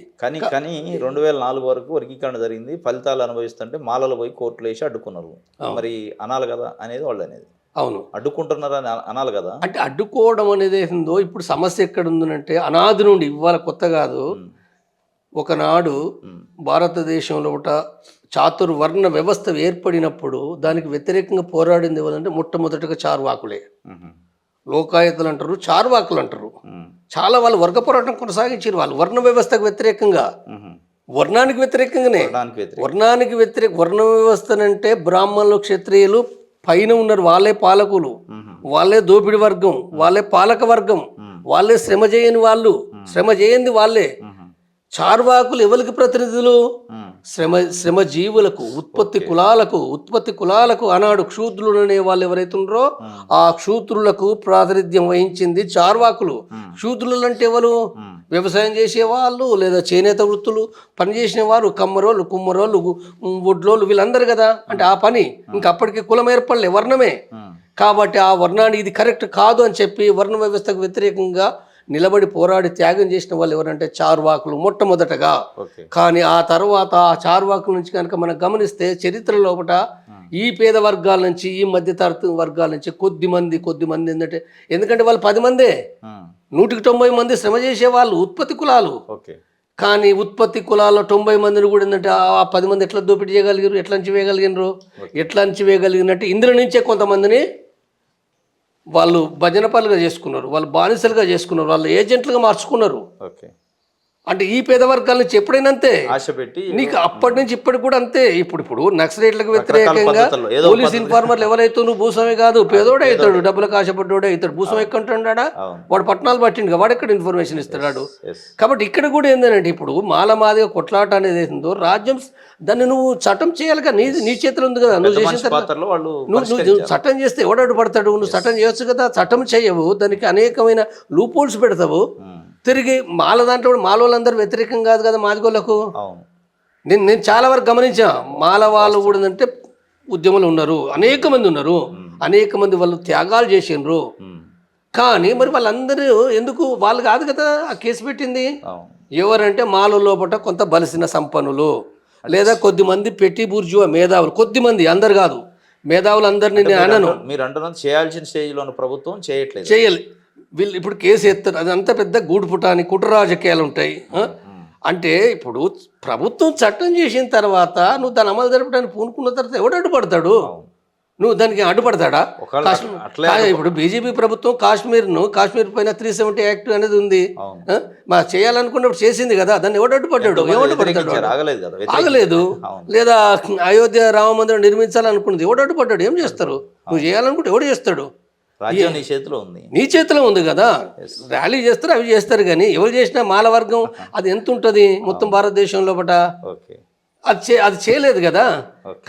కానీ 2004 వరకు వర్గీకరణ జరిగింది. ఫలితాలు అనుభవిస్తుంటే మాలలు పోయి కోర్టులు వేసి అడ్డుకున్నారు. మరి అనాలి కదా అనేది వాళ్ళు అనేది. అవును, అడ్డుకుంటున్నారు అని అనాలి కదా. అంటే అడ్డుకోవడం అనేది ఏందో ఇప్పుడు సమస్య ఎక్కడ ఉందంటే అనాది నుండి ఇవాళ కొత్త కాదు. ఒకనాడు భారతదేశంలో చాతుర్వర్ణ వ్యవస్థ ఏర్పడినప్పుడు దానికి వ్యతిరేకంగా పోరాడింది ఎవరంటే మొట్టమొదటిగా చార్వాకులే. లోకాయతులు అంటారు, చార్వాకులు అంటారు. చాలా వాళ్ళు వర్గ పోరాటం కొనసాగించారు. వాళ్ళు వర్ణ వ్యవస్థకు వ్యతిరేకంగా, వర్ణానికి వ్యతిరేకంగానే. వర్ణ వ్యవస్థ అంటే బ్రాహ్మణులు, క్షత్రియులు, పైన ఉన్నారు వాళ్ళే పాలకులు, వాళ్ళే దోపిడి వర్గం, వాళ్ళే పాలక వర్గం, వాళ్ళే శ్రమ చేయని వాళ్ళు, శ్రమ చేయంది వాళ్ళే. చార్వాకులు ఎవరికి ప్రతినిధులు? శ్రమజీవులకు, ఉత్పత్తి కులాలకు ఆనాడు క్షూద్రులు అనే వాళ్ళు ఎవరైతే ఉన్నారో ఆ క్షూద్రులకు ప్రాతినిధ్యం వహించింది చార్వాకులు. క్షూద్రులు అంటే ఎవరు? వ్యవసాయం చేసేవాళ్ళు, లేదా చేనేత వృత్తులు పనిచేసిన వారు, కమ్మరోళ్ళు, కుమ్మరోళ్ళు, వడ్లోళ్ళు, వీళ్ళందరూ కదా. అంటే ఆ పని ఇంకా అప్పటికి కులం ఏర్పడలే, వర్ణమే. కాబట్టి ఆ వర్ణాన్ని ఇది కరెక్ట్ కాదు అని చెప్పి వర్ణ వ్యవస్థకు వ్యతిరేకంగా నిలబడి పోరాడి త్యాగం చేసిన వాళ్ళు ఎవరంటే చార్వాకులు మొట్టమొదటగా. కానీ ఆ తర్వాత ఆ చార్వాకుల నుంచి కనుక మనం గమనిస్తే చరిత్ర లోపల ఈ పేద వర్గాల నుంచి, ఈ మధ్యతరగతి వర్గాల నుంచి కొద్ది మంది ఏంటంటే, ఎందుకంటే వాళ్ళు 10 మందే, 190 మంది శ్రమ చేసేవాళ్ళు ఉత్పత్తి కులాలు. కానీ ఉత్పత్తి కులాల్లో 90 మందిని కూడా ఏంటంటే ఆ 10 మంది ఎట్లా దోపిడీ చేయగలిగారు, ఎట్లా అంచివేయగలిగినట్టు ఇందులో నుంచే కొంతమందిని వాళ్ళు భజన పనులుగా చేసుకున్నారు, వాళ్ళు బానిసలుగా చేసుకున్నారు, వాళ్ళు ఏజెంట్లుగా మార్చుకున్నారు. అంటే ఈ పేద వర్గాల నుంచి ఎప్పుడైనా అంతే ఆశ పెట్టి నీకు అప్పటి నుంచి ఇప్పటికి కూడా అంతే. ఇప్పుడు నక్సలైట్లకు వ్యతిరేకంగా పోలీస్ ఇన్ఫార్మర్లు ఎవరైతే నువ్వు భూస్వామి కాదు, పేదోడే అవుతాడు, డబ్బులకు ఆశపడ్డోడే అవుతాడు. భూస్వామి ఎక్కడుంటాడా? వాడు పట్టణాలు పట్టిండు, వాడు ఎక్కడ ఇన్ఫర్మేషన్ ఇస్తాడు. కాబట్టి ఇక్కడ కూడా ఏంటంటే ఇప్పుడు మాలమాదిగా కొట్లాట అనేది ఏందో రాజ్యం దాన్ని నువ్వు చట్టం చేయాలిగా, నీ చేతిలో ఉంది కదా. నువ్వు చేసిన నువ్వు చట్టం చేస్తే ఎవడు అడ్డుపడతాడు? నువ్వు చట్టం చేయొచ్చు కదా, చట్టం చేయవు, దానికి అనేకమైన లూపోల్స్ పెడతావు. తిరిగి మాల దాంట్లో మాల వాళ్ళందరూ వ్యతిరేకం కాదు కదా మాదిగోళ్ళకు. నేను చాలా వరకు గమనించా, మాల వాళ్ళు కూడా అంటే ఉద్యమంలో ఉన్నారు, అనేక మంది వాళ్ళు త్యాగాలు చేసిండ్రు. కానీ మరి వాళ్ళందరూ ఎందుకు? వాళ్ళు కాదు కదా ఆ కేసు పెట్టింది. ఎవరంటే మాల లోపల కొంత బలిసిన సంపన్నులు, లేదా కొద్దిమంది పెట్టి బూర్జువా మేధావులు, కొద్దిమంది, అందరు కాదు, మేధావులు అందరినీ నేను అనను. మీరు అంటున్నది చేయాల్సిన స్టేజ్లో ప్రభుత్వం చేయట్లేదు, చేయాలి. వీళ్ళు ఇప్పుడు కేసు ఎత్తారు, అదంతా పెద్ద గూడుపుటాని కుట్ర రాజకీయాలు ఉంటాయి. అంటే ఇప్పుడు ప్రభుత్వం చట్టం చేసిన తర్వాత నువ్వు దాని అమలు జరపడానికి పూనుకున్న తర్వాత ఎవడు అడ్డుపడతాడు? నువ్వు దానికి అడ్డుపడతాడా? ఇప్పుడు బీజేపీ ప్రభుత్వం కాశ్మీర్ పైన 370 యాక్ట్ అనేది ఉంది, మా చేయాలనుకున్నప్పుడు చేసింది కదా, దాన్ని ఎవడు అడ్డుపడ్డాడు? ఆగలేదు. లేదా అయోధ్య రామ మందిరం నిర్మించాలనుకున్నది, ఎవడు అడ్డుపడ్డాడు? ఏం చేస్తారు? నువ్వు చేయాలనుకుంటే ఎవడు చేస్తాడు? నీ చేతిలో ఉంది కదా. ర్యాలీ చేస్తారు, అవి చేస్తారు, కానీ ఎవరు చేసినా మాల వర్గం అది ఎంత ఉంటుంది మొత్తం భారతదేశంలో పట అది చేయలేదు కదా.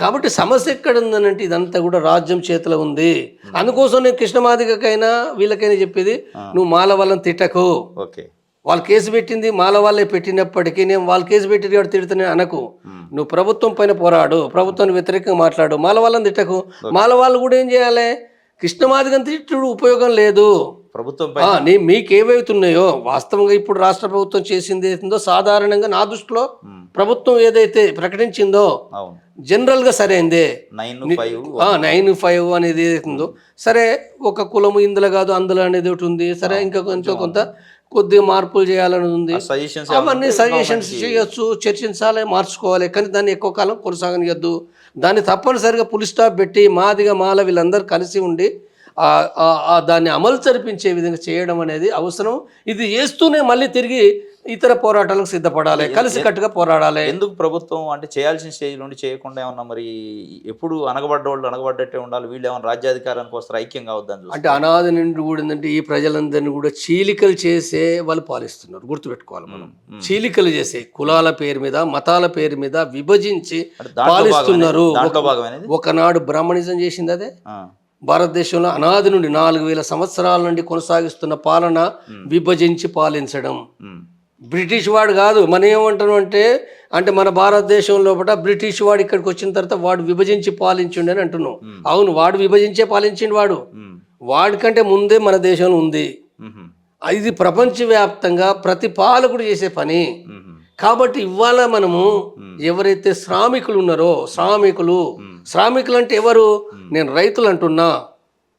కాబట్టి సమస్య ఎక్కడ ఉందనంటే ఇదంతా కూడా రాజ్యం చేతిలో ఉంది. అందుకోసం నేను కృష్ణమాదిగకైనా వీళ్ళకైనా చెప్పేది, నువ్వు మాల వాళ్ళని తిట్టకు. వాళ్ళు కేసు పెట్టింది మాల వాళ్ళే పెట్టినప్పటికీ నేను వాళ్ళు కేసు పెట్టి తిడుతున్నా అనకు. నువ్వు ప్రభుత్వం పైన పోరాడు, ప్రభుత్వానికి వ్యతిరేకంగా మాట్లాడు, మాల వాళ్ళని తిట్టకు. మాల వాళ్ళు కూడా ఏం చేయాలి? కృష్ణమాదిగని తిట్టుడు ఉపయోగం లేదు. ప్రభుత్వం మీకు ఏవైతున్నాయో వాస్తవంగా ఇప్పుడు రాష్ట్ర ప్రభుత్వం చేసింది ఏందో సాధారణంగా నా దృష్టిలో ప్రభుత్వం ఏదైతే ప్రకటించిందో జనరల్ గా సరైందే. 9-5 అనేది ఏదైతుందో సరే, ఒక కులము ఇందులో కాదు అందులో అనేది ఒకటి ఉంది, సరే ఇంకా కొంత కొద్దిగా మార్పులు చేయాలని ఉంది, అవన్నీ సజెషన్స్ చేయొచ్చు, చర్చించాలి, మార్చుకోవాలి. కానీ దాన్ని ఎక్కువ కాలం కొనసాగనియద్దు. దాన్ని తప్పనిసరిగా పులి స్టాప్ పెట్టి మాదిగా మాల వీళ్ళందరూ కలిసి ఉండి దాన్ని అమలు జరిపించే విధంగా చేయడం అనేది అవసరం. ఇది చేస్తూనే మళ్ళీ తిరిగి ఇతర పోరాటాలకు సిద్ధపడాలి, కలిసి కట్టుగా పోరాడాలి. ఎందుకు ప్రభుత్వం అంటే చేయాల్సిన స్టేజ్ నుండి చేయకుండా ఏమన్నా మరి ఎప్పుడు అనగబడ్డోళ్ళు అనగబడ్డట్టే ఉండాలి, వీళ్ళు ఏమన్నా రాజ్యాధికారానికి వస్తారు, ఐక్యం కావద్దని అంటే అనాది నుండి కూడా ఏంటంటే ఈ ప్రజలందరినీ కూడా చీలికలు చేసే వాళ్ళు పాలిస్తున్నారు. గుర్తుపెట్టుకోవాలి మనం, చీలికలు చేసే కులాల పేరు మీద, మతాల పేరు మీద విభజించి పాలిస్తున్నారు. ఒకనాడు బ్రాహ్మణిజం చేసింది అదే. భారతదేశంలో అనాది నుండి 4000 సంవత్సరాల నుండి కొనసాగిస్తున్న పాలన విభజించి పాలించడం. బ్రిటిష్ వాడు కాదు, మనం ఏమంటాం అంటే మన భారతదేశం లోపల బ్రిటిష్ వాడు ఇక్కడికి వచ్చిన తర్వాత వాడు విభజించి పాలించిండు అని అంటున్నాం. అవును, వాడు విభజించే పాలించిండు. వాడికంటే ముందే మన దేశంలో ఉంది. ఇది ప్రపంచవ్యాప్తంగా ప్రతి పాలకుడు చేసే పని. కాబట్టి ఇవాళ మనము ఎవరైతే శ్రామికులు ఉన్నారో, శ్రామికులు అంటే ఎవరు? నేను రైతులు అంటున్నా,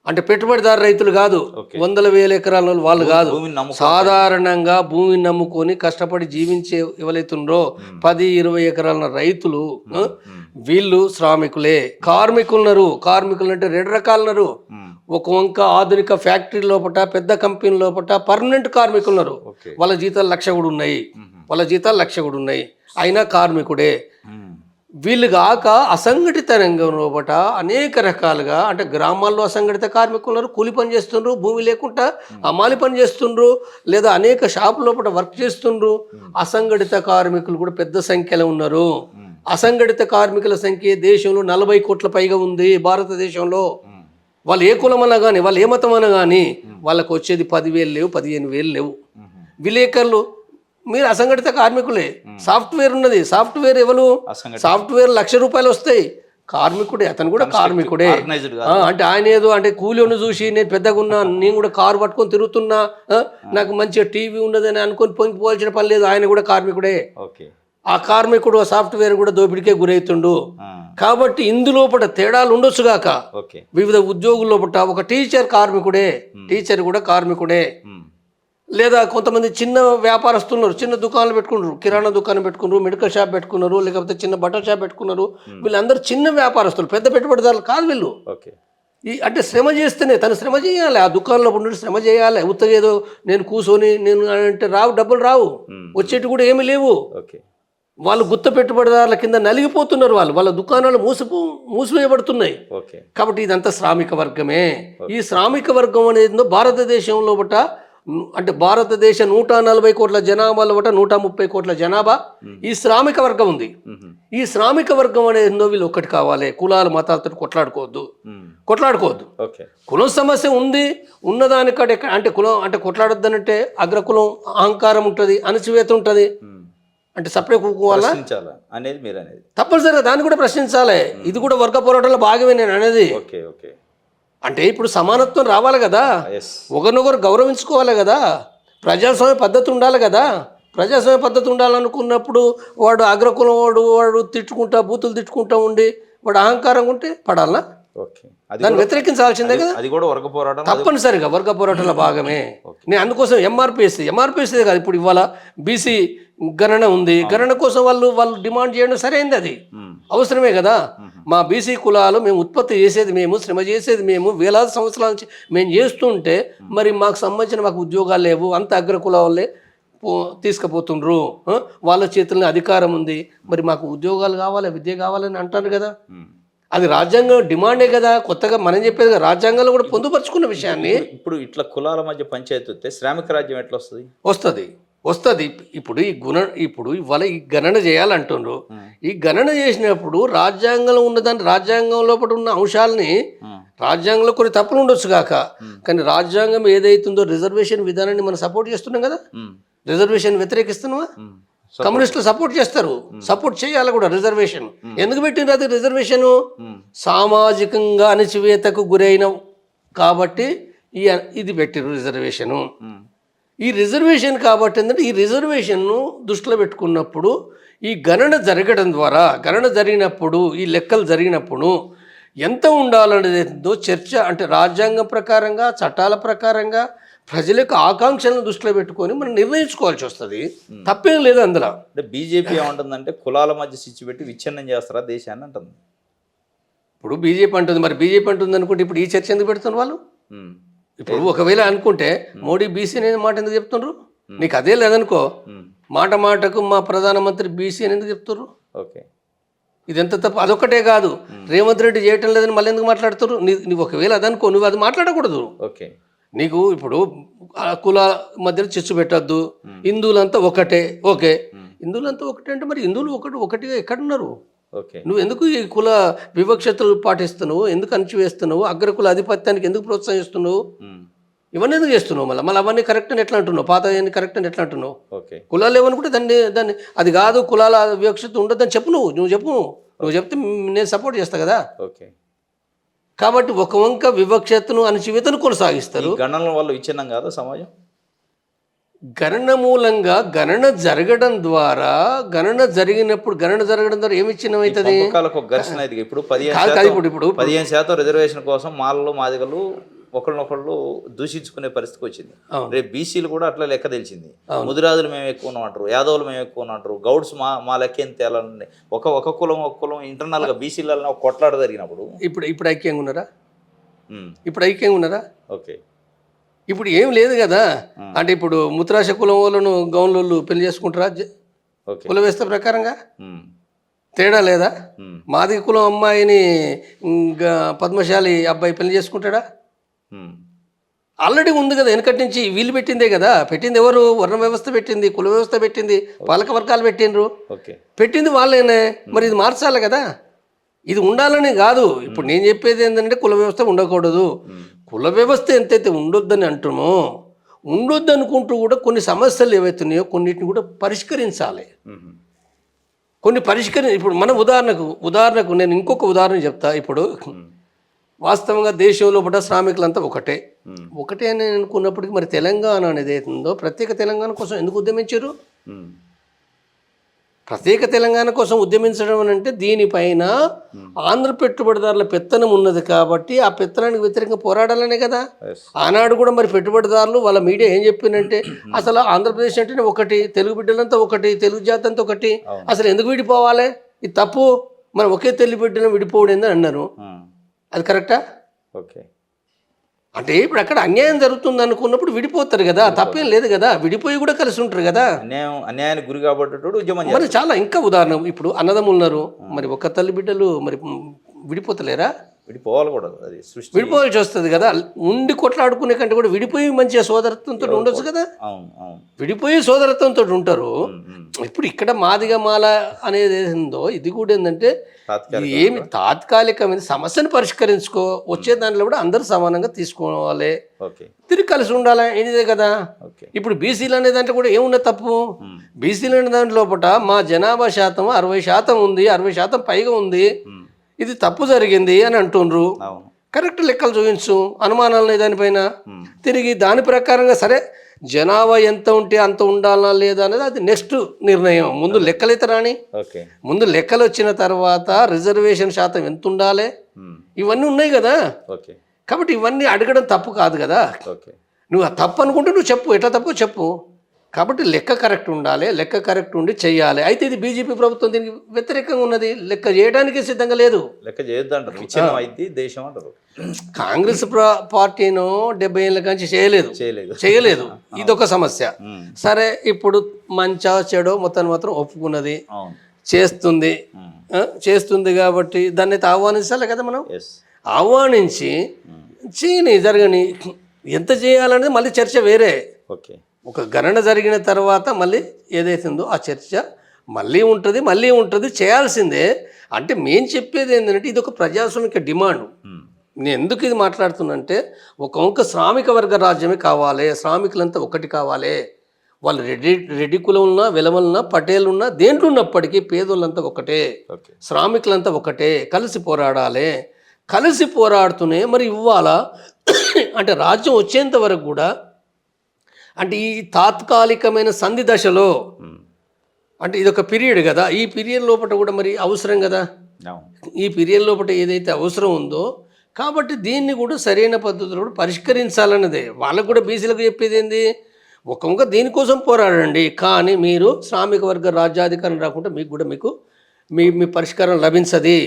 అంటే పెట్టుబడిదారు రైతులు కాదు, 100,000 ఎకరాల వాళ్ళు కాదు, సాధారణంగా భూమిని నమ్ముకొని కష్టపడి జీవించే ఎవరైతుండ్రో 10-20 ఎకరాల రైతులు, వీళ్ళు శ్రామికులే. కార్మికులు అంటే 2 రకాలున్నారు. ఒక వంక ఆధునిక ఫ్యాక్టరీ లోపల, పెద్ద కంపెనీ లోపల పర్మనెంట్ కార్మికులు ఉన్నారు. వాళ్ళ జీతాలు 1,00,000 కూడా ఉన్నాయి, అయినా కార్మికుడే. వీళ్ళు కాక అసంఘటిత రంగం లోపట అనేక రకాలుగా అంటే గ్రామాల్లో అసంఘటిత కార్మికులు ఉన్నారు, కూలి పని చేస్తుండ్రు, భూమి లేకుండా అమాలి పని చేస్తుండ్రు, లేదా అనేక షాపు లోపల వర్క్ చేస్తుండ్రు. అసంఘటిత కార్మికులు కూడా పెద్ద సంఖ్యలో ఉన్నారు. అసంఘటిత కార్మికుల సంఖ్య దేశంలో 40 కోట్ల పైగా ఉంది భారతదేశంలో. వాళ్ళు ఏ కులమన్నా కానీ, వాళ్ళు ఏ మతమన్నా కానీ వాళ్ళకు వచ్చేది 10,000 లేవు, 15,000 లేవు. విలేకరులు మీరు అసంఘటిత కార్మికులే. సాఫ్ట్వేర్ ఉన్నది, సాఫ్ట్వేర్ ఎవరు? సాఫ్ట్వేర్ ₹1,00,000 వస్తాయి. కార్మికుడే, అతను కూడా కార్మికుడే. అంటే ఆయన ఏదో అంటే కూలీని చూసి నేను పెద్దగా ఉన్నా, నేను కూడా కారు పట్టుకొని తిరుగుతున్నా, నాకు మంచిగా టీవీ ఉన్నదని అనుకొని పొంగిపోవాల్సిన పని లేదు. ఆయన కూడా కార్మికుడే. ఆ కార్మికుడు సాఫ్ట్వేర్ కూడా దోపిడికే గురవుతుండు. కాబట్టి ఇందులోపట తేడాలు ఉండొచ్చుగాక. వివిధ ఉద్యోగుల్లోపట ఒక టీచర్ కార్మికుడే, టీచర్ కూడా కార్మికుడే. లేదా కొంతమంది చిన్న వ్యాపారస్తున్నారు, చిన్న దుకాణాలు పెట్టుకున్నారు, కిరాణా దుకాణం పెట్టుకున్నారు, మెడికల్ షాప్ పెట్టుకున్నారు, లేకపోతే చిన్న బట్టల షాప్ పెట్టుకున్నారు. వీళ్ళందరూ చిన్న వ్యాపారస్తులు, పెద్ద పెట్టుబడిదారులు కాదు వీళ్ళు. అంటే శ్రమ చేస్తేనే, తను శ్రమ చేయాలి, ఆ దుకాణంలో ఉండి శ్రమ చేయాలి. ఉత్తగా ఏదో నేను కూర్చొని నేను అంటే రావు, డబ్బులు రావు, వచ్చేటి కూడా ఏమీ లేవు. వాళ్ళు గుత్త పెట్టుబడిదారుల కింద నలిగిపోతున్నారు. వాళ్ళ దుకాణాలు మూసివేయబడుతున్నాయి. కాబట్టి ఇదంతా శ్రామిక వర్గమే. ఈ శ్రామిక వర్గం అనేది భారతదేశంలో బట్ట అంటే భారతదేశ 140 కోట్ల జనాభాలో బట్ట 130 కోట్ల జనాభా ఈ శ్రామిక వర్గం ఉంది. ఈ శ్రామిక వర్గం అనేది వీళ్ళు ఒక్కటి కావాలి. కులాలు మతాలతో కొట్లాడుకోవద్దు. కులం సమస్య ఉంది, ఉన్నదానికంటే అంటే కులం అంటే కొట్లాడొద్దనంటే అగ్రకులం అహంకారం ఉంటుంది, అణచివేత ఉంటుంది. అంటే సపరేట్ వల్ల అనేది మీరు అనేది తప్పనిసరిగా దాన్ని కూడా ప్రశ్నించాలి. ఇది కూడా వర్గ పోరాటంలో భాగమే నేను అనేది. అంటే ఇప్పుడు సమానత్వం రావాలి కదా, ఒకరినొకరు గౌరవించుకోవాలి కదా, ప్రజాస్వామ్య పద్ధతి ఉండాలి కదా. ప్రజాస్వామ్య పద్ధతి ఉండాలనుకున్నప్పుడు వాడు అగ్రకులం వాడు తిట్టుకుంటా బూతులు తిట్టుకుంటా ఉండి వాడు అహంకారంగా ఉంటే పడాలనా? దాన్ని వ్యతిరేకించాల్సిందే కదా. అది కూడా వర్గ పోరాటం తప్పనిసరిగా వర్గ పోరాటంలో భాగమే. నేను అందుకోసం ఎంఆర్పిఎస్ కాదు, ఇప్పుడు ఇవాళ బీసీ గణన ఉంది. గణన కోసం వాళ్ళు డిమాండ్ చేయడం సరైంది, అది అవసరమే కదా. మా బీసీ కులాలు మేము ఉత్పత్తి చేసేది మేము, శ్రమ చేసేది మేము, వేలాది సంవత్సరాల నుంచి మేము చేస్తుంటే మరి మాకు సంబంధించిన మాకు ఉద్యోగాలు లేవు, అంత అగ్రకుల వాళ్ళే తీసుకుపోతుండ్రు, వాళ్ళ చేతుల్లో అధికారం ఉంది, మరి మాకు ఉద్యోగాలు కావాలి, విద్య కావాలని అంటారు కదా. అది రాజ్యాంగం డిమాండే కదా. కొత్తగా మనం చెప్పేది కదా, రాజ్యాంగంలో కూడా పొందుపరుచుకున్న విషయాన్ని. ఇప్పుడు ఇట్లా కులాల మధ్య పంచాయతీ వస్తే శ్రామిక రాజ్యం ఎట్లా వస్తుంది. ఇప్పుడు ఇవాళ ఈ గణన చేయాలంటుండ్రు. ఈ గణన చేసినప్పుడు రాజ్యాంగంలో ఉన్నదాన్ని, రాజ్యాంగంలో ఉన్న అంశాలని, రాజ్యాంగంలో కొన్ని తప్పులు ఉండొచ్చు కాక, కానీ రాజ్యాంగం ఏదైతుందో రిజర్వేషన్ విధానాన్ని మనం సపోర్ట్ చేస్తున్నాం కదా. రిజర్వేషన్ వ్యతిరేకిస్తున్నావా? కమ్యూనిస్టులు సపోర్ట్ చేస్తారు, సపోర్ట్ చేయాలి కూడా. రిజర్వేషన్ ఎందుకు పెట్టిండ్రు? అది రిజర్వేషన్ సామాజికంగా అణచివేతకు గురైన కాబట్టి ఇది పెట్టిరు రిజర్వేషను. ఈ రిజర్వేషన్ కాబట్టి ఏంటంటే ఈ రిజర్వేషన్ను దృష్టిలో పెట్టుకున్నప్పుడు ఈ గణన జరగడం ద్వారా, గణన జరిగినప్పుడు, ఈ లెక్కలు జరిగినప్పుడు ఎంత ఉండాలనేదో చర్చ, అంటే రాజ్యాంగం ప్రకారంగా, చట్టాల ప్రకారంగా ప్రజల యొక్క ఆకాంక్షలను దృష్టిలో పెట్టుకొని మనం నిర్ణయించుకోవాల్సి వస్తుంది. తప్పేం లేదు అందులో. అంటే బీజేపీ ఏమంటుందంటే కులాల మధ్య స్విచ్ పెట్టి విచ్ఛిన్నం చేస్తారా దేశాన్ని అంటుంది. ఇప్పుడు బీజేపీ అంటుంది, మరి బీజేపీ అంటుంది అనుకుంటే ఇప్పుడు ఈ చర్చ ఎందుకు పెడుతున్నారు వాళ్ళు? ఇప్పుడు ఒకవేళ అనుకుంటే మోడీ బీసీ అనే మాట ఎందుకు చెప్తున్నారు? నీకు అదే లేదనుకో, మాటకు మా ప్రధానమంత్రి బీసీ అని ఎందుకు చెప్తున్నారు? ఇది ఎంత తప్పు. అదొక్కటే కాదు, రేవంత్ రెడ్డి చేయటం లేదని మళ్ళీ ఎందుకు మాట్లాడుతున్నారు? నువ్వు ఒకవేళ అదనుకో, నువ్వు అది మాట్లాడకూడదు. నీకు ఇప్పుడు కుల మధ్యలో చిచ్చు పెట్టద్దు, హిందువులంతా ఒకటే. హిందువులంతా ఒకటే అంటే మరి హిందువులు ఒకటిగా ఎక్కడున్నారు? నువ్వు ఎందుకు ఈ కుల వివక్షతలు పాటిస్తున్నావు? ఎందుకు అణచివేస్తున్నావు? అగ్రకుల ఆధిపత్యానికి ఎందుకు ప్రోత్సహిస్తున్నావు? ఇవన్నీ ఎందుకు చేస్తున్నావు? మళ్ళీ అవన్నీ కరెక్ట్ అని ఎట్లా అంటున్నావు? పాత అవన్నీ కరెక్ట్ అని ఎట్లా అంటున్నావు? కులాలు ఏమనుకుంటే దాన్ని అది కాదు, కులాల వివక్షత ఉండదని చెప్పు. నువ్వు చెప్తే నేను సపోర్ట్ చేస్తా కదా. కాబట్టి ఒక వంక వివక్షతను అణచివేతను కొనసాగిస్తారు. గణన వల్ల విచ్ఛిన్నం కాదా సమాజం? గణన మూలంగా గణన జరగడం ద్వారా, గణన జరగడం ద్వారా ఏమి విచ్ఛిన్నమవుతుంది? ఇప్పుడు 15% రిజర్వేషన్ కోసం మాలలు మాదిగలు ఒకళ్ళనొకళ్ళు దూషించుకునే పరిస్థితికి వచ్చింది. రేపు బీసీలు కూడా అట్లా లెక్క తెలిసింది. ముదిరాజులు మేము ఎక్కువ అంటారు, యాదవులు మేము ఎక్కువ అంటారు, గౌడ్స్ మా లెక్క ఎంత తేలాలండి. ఒక కులం ఇంటర్నల్ గా బీసీలలో ఒక కొట్లాట జరిగినప్పుడు ఇప్పుడు ఐక్యంగా ఉన్నారా? ఇప్పుడు ఏం లేదు కదా. అంటే ఇప్పుడు ముత్రాశ కులం వాళ్ళను గౌన్లోళ్ళు పెళ్లి చేసుకుంటారా కుల వ్యవస్థ ప్రకారంగా? తేడా లేదా? మాదిగ కులం అమ్మాయిని పద్మశాలి అబ్బాయి పెళ్లి చేసుకుంటాడా? ఆల్రెడీ ఉంది కదా, వెనకటి నుంచి వీళ్ళు పెట్టిందే కదా. పెట్టింది ఎవరు? వర్ణ వ్యవస్థ పెట్టింది, కుల వ్యవస్థ పెట్టింది, పాలక వర్గాలు పెట్టిండ్రు, పెట్టింది వాళ్ళేనే. మరి ఇది మార్చాలి కదా, ఇది ఉండాలని కాదు. ఇప్పుడు నేను చెప్పేది ఏంటంటే కుల వ్యవస్థ ఉండకూడదు. కుల వ్యవస్థ ఎంతైతే ఉండొద్దని అంటున్నామో, ఉండొద్దు అనుకుంటూ కూడా కొన్ని సమస్యలు ఏవైతున్నాయో కొన్నిటిని కూడా పరిష్కరించాలి. ఇప్పుడు మన ఉదాహరణకు నేను ఇంకొక ఉదాహరణ చెప్తా. ఇప్పుడు వాస్తవంగా దేశంలో పడ్డ శ్రామికులంతా ఒకటే అని అనుకున్నప్పటికీ మరి తెలంగాణ అనేది ఏతుందో ప్రత్యేక తెలంగాణ కోసం ఎందుకు ఉద్యమించారు? ప్రత్యేక తెలంగాణ కోసం ఉద్యమించడం అని అంటే దీనిపైన ఆంధ్ర పెట్టుబడిదారుల పెత్తనం ఉన్నది కాబట్టి ఆ పెత్తనానికి వ్యతిరేకంగా పోరాడాలనే కదా. ఆనాడు కూడా మరి పెట్టుబడిదారులు వాళ్ళ మీడియా ఏం చెప్పిందంటే అసలు ఆంధ్రప్రదేశ్ అంటేనే ఒకటి, తెలుగు బిడ్డలంతా ఒకటి, తెలుగు జాతి అంతా ఒకటి, అసలు ఎందుకు విడిపోవాలి, ఇది తప్పు, మనం ఒకే తెలుగు బిడ్డలను విడిపోవడం అన్నారు. అది కరెక్టా? అంటే ఇప్పుడు అక్కడ అన్యాయం జరుగుతుంది అనుకున్నప్పుడు విడిపోతారు కదా, తప్పేం లేదు కదా, విడిపోయి కూడా కలిసి ఉంటారు కదా. అన్యాయానికి గురి కాబట్టి మరి చాలా ఇంకా ఉదాహరణ, ఇప్పుడు అన్నదమ్ములు ఉన్నారు, మరి ఒక తల్లి బిడ్డలు మరి విడిపోతలేరా? విడిపోవాలి కూడా, అది విడిపోవాల్సి వస్తుంది కదా. ఉండి కొట్లాడుకునే కంటే కూడా విడిపోయి మంచిగా సోదరత్వంతో ఉండొచ్చు కదా. విడిపోయి సోదరత్వంతో ఉంటారు. ఇప్పుడు ఇక్కడ మాదిగ మాల అనేది ఏందో ఇది కూడా ఏంటంటే ఏమి తాత్కాలికమైన సమస్యను పరిష్కరించుకో, వచ్చే దాంట్లో కూడా అందరూ సమానంగా తీసుకోవాలి, తిరిగి కలిసి ఉండాలి, ఇదే కదా. ఇప్పుడు బీసీలు అనే దాంట్లో కూడా ఏమున్నా తప్పు? బీసీలు అనే దాంట్లో మా జనాభా శాతం 60% ఉంది, 60% పైగా ఉంది, ఇది తప్పు జరిగింది అని అంటుండ్రు. కరెక్ట్ లెక్కలు చూపించు, అనుమానాలు ఉన్నాయి దానిపైన. తిరిగి దాని ప్రకారంగా సరే జనాభా ఎంత ఉంటే అంత ఉండాలా లేదా అనేది అది నెక్స్ట్ నిర్ణయం. ముందు లెక్కలైతే రాని, ముందు లెక్కలు వచ్చిన తర్వాత రిజర్వేషన్ శాతం ఎంత ఉండాలి, ఇవన్నీ ఉన్నాయి కదా. కాబట్టి ఇవన్నీ అడగడం తప్పు కాదు కదా. నువ్వు తప్పు అనుకుంటే నువ్వు చెప్పు, ఎట్లా తప్పు చెప్పు. కాబట్టి లెక్క కరెక్ట్ ఉండాలి, లెక్క కరెక్ట్ ఉండి చెయ్యాలి. అయితే ఇది బీజేపీ ప్రభుత్వం దీనికి వ్యతిరేకంగా ఉన్నది, లెక్క చేయడానికి సిద్ధంగా లేదు. లెక్క చేయొద్దంటారు, దేశం అంటారు. కాంగ్రెస్ పార్టీను 70 ఏళ్ళ నుంచి చేయలేదు. ఇదొక సమస్య. సరే ఇప్పుడు మంచా చెడో మాత్రం ఒప్పుకున్నది, చేస్తుంది కాబట్టి దాన్ని అయితే ఆహ్వానించాలి కదా. మనం ఆహ్వానించి చేయని జరగని ఎంత చేయాలనేది మళ్ళీ చర్చ వేరే. ఒక గణన జరిగిన తర్వాత మళ్ళీ ఏదైతుందో ఆ చర్చ మళ్ళీ ఉంటుంది, చేయాల్సిందే. అంటే మేము చెప్పేది ఏంటంటే ఇది ఒక ప్రజాస్వామిక డిమాండ్. నేను ఎందుకు ఇది మాట్లాడుతున్నంటే ఒక శ్రామిక వర్గ రాజ్యమే కావాలి, శ్రామికులంతా ఒకటి కావాలి. వాళ్ళు రెడ్డి కులం ఉన్నా, వెలమలున్నా, పటేల్ ఉన్నా, దేంట్లో ఉన్నప్పటికీ పేదోళ్ళంతా ఒకటే, శ్రామికులంతా ఒకటే, కలిసి పోరాడాలి. కలిసి పోరాడుతూనే మరి ఇవ్వాలా అంటే రాజ్యం వచ్చేంత వరకు కూడా, అంటే ఈ తాత్కాలికమైన సంధి దశలో, అంటే ఇదొక పీరియడ్ కదా, ఈ పీరియడ్ లోపల కూడా మరి అవసరం కదా. ఈ పీరియడ్ లోపల ఏదైతే అవసరం ఉందో కాబట్టి దీన్ని కూడా సరైన పద్ధతిలో కూడా పరిష్కరించాలన్నదే. వాళ్ళకు కూడా బీసీలకు చెప్పేది ఏంది, ఒక దీనికోసం పోరాడండి, కానీ మీరు శ్రామిక వర్గ రాజ్యాధికారం రాకుండా మీకు మీ పరిష్కారం లభించది.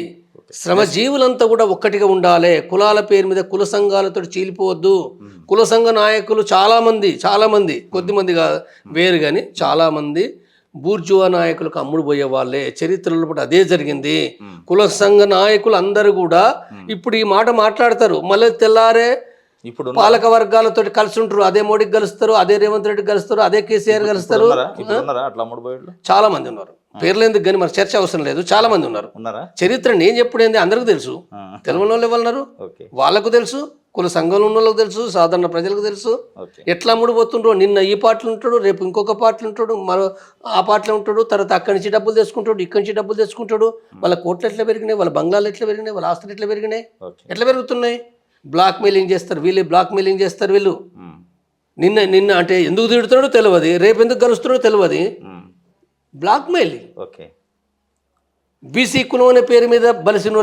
శ్రమజీవులంతా కూడా ఒక్కటిగా ఉండాలి. కులాల పేరు మీద కుల సంఘాలతో చీలిపోవద్దు. కుల సంఘ నాయకులు చాలామంది కొద్దిమంది కాదు వేరు కానీ చాలామంది బూర్జువా నాయకులకు అమ్ముడు పోయే వాళ్ళే. చరిత్రలో కూడా అదే జరిగింది. కుల సంఘ నాయకులు అందరూ కూడా ఇప్పుడు ఈ మాట మాట్లాడతారు, మళ్ళీ తెల్లారే ఇప్పుడు పాలక వర్గాలతో కలిసి ఉంటారు. అదే మోడీకి కలుస్తారు, అదే రేవంత్ రెడ్డి కలుస్తారు, అదే కేసీఆర్ కలుస్తారు. చాలా మంది ఉన్నారు, పేర్లు ఎందుకు కానీ మన చర్చ అవసరం లేదు. చాలా మంది ఉన్నారు. చరిత్ర నేను చెప్పుడేంది అందరికీ తెలుసు. తెలుగు వాళ్ళు ఎవరున్నారు వాళ్ళకు తెలుసు, కుల సంఘంలో ఉన్న వాళ్ళకి తెలుసు, సాధారణ ప్రజలకు తెలుసు. ఎట్లా అమ్ముడుపోతుండ్రో, నిన్న ఈ పార్టీలు ఉంటాడు, రేపు ఇంకొక పార్టీలు ఉంటాడు, మరో ఆ పార్టీలో ఉంటాడు, తర్వాత అక్కడి నుంచి డబ్బులు తెచ్చుకుంటాడు, ఇక్కడి నుంచి డబ్బులు తెచ్చుకుంటాడు. వాళ్ళ కోట్లు ఎట్లా పెరిగినాయి, వాళ్ళ బంగ్లాలు ఎట్లా పెరిగినాయి, వాళ్ళ ఆస్తులు ఎట్లా పెరిగినాయి, ఎట్లా పెరుగుతున్నాయి. బ్లాక్ మెయిలింగ్ చేస్తారు వీళ్ళు. నిన్న అంటే ఎందుకు తిడుతున్నాడో తెలియదు, రేపు ఎందుకు కలుస్తున్నాడో తెలియదు. Black mailing. బీసీ కులం అనే పేరు మీద బలిసిన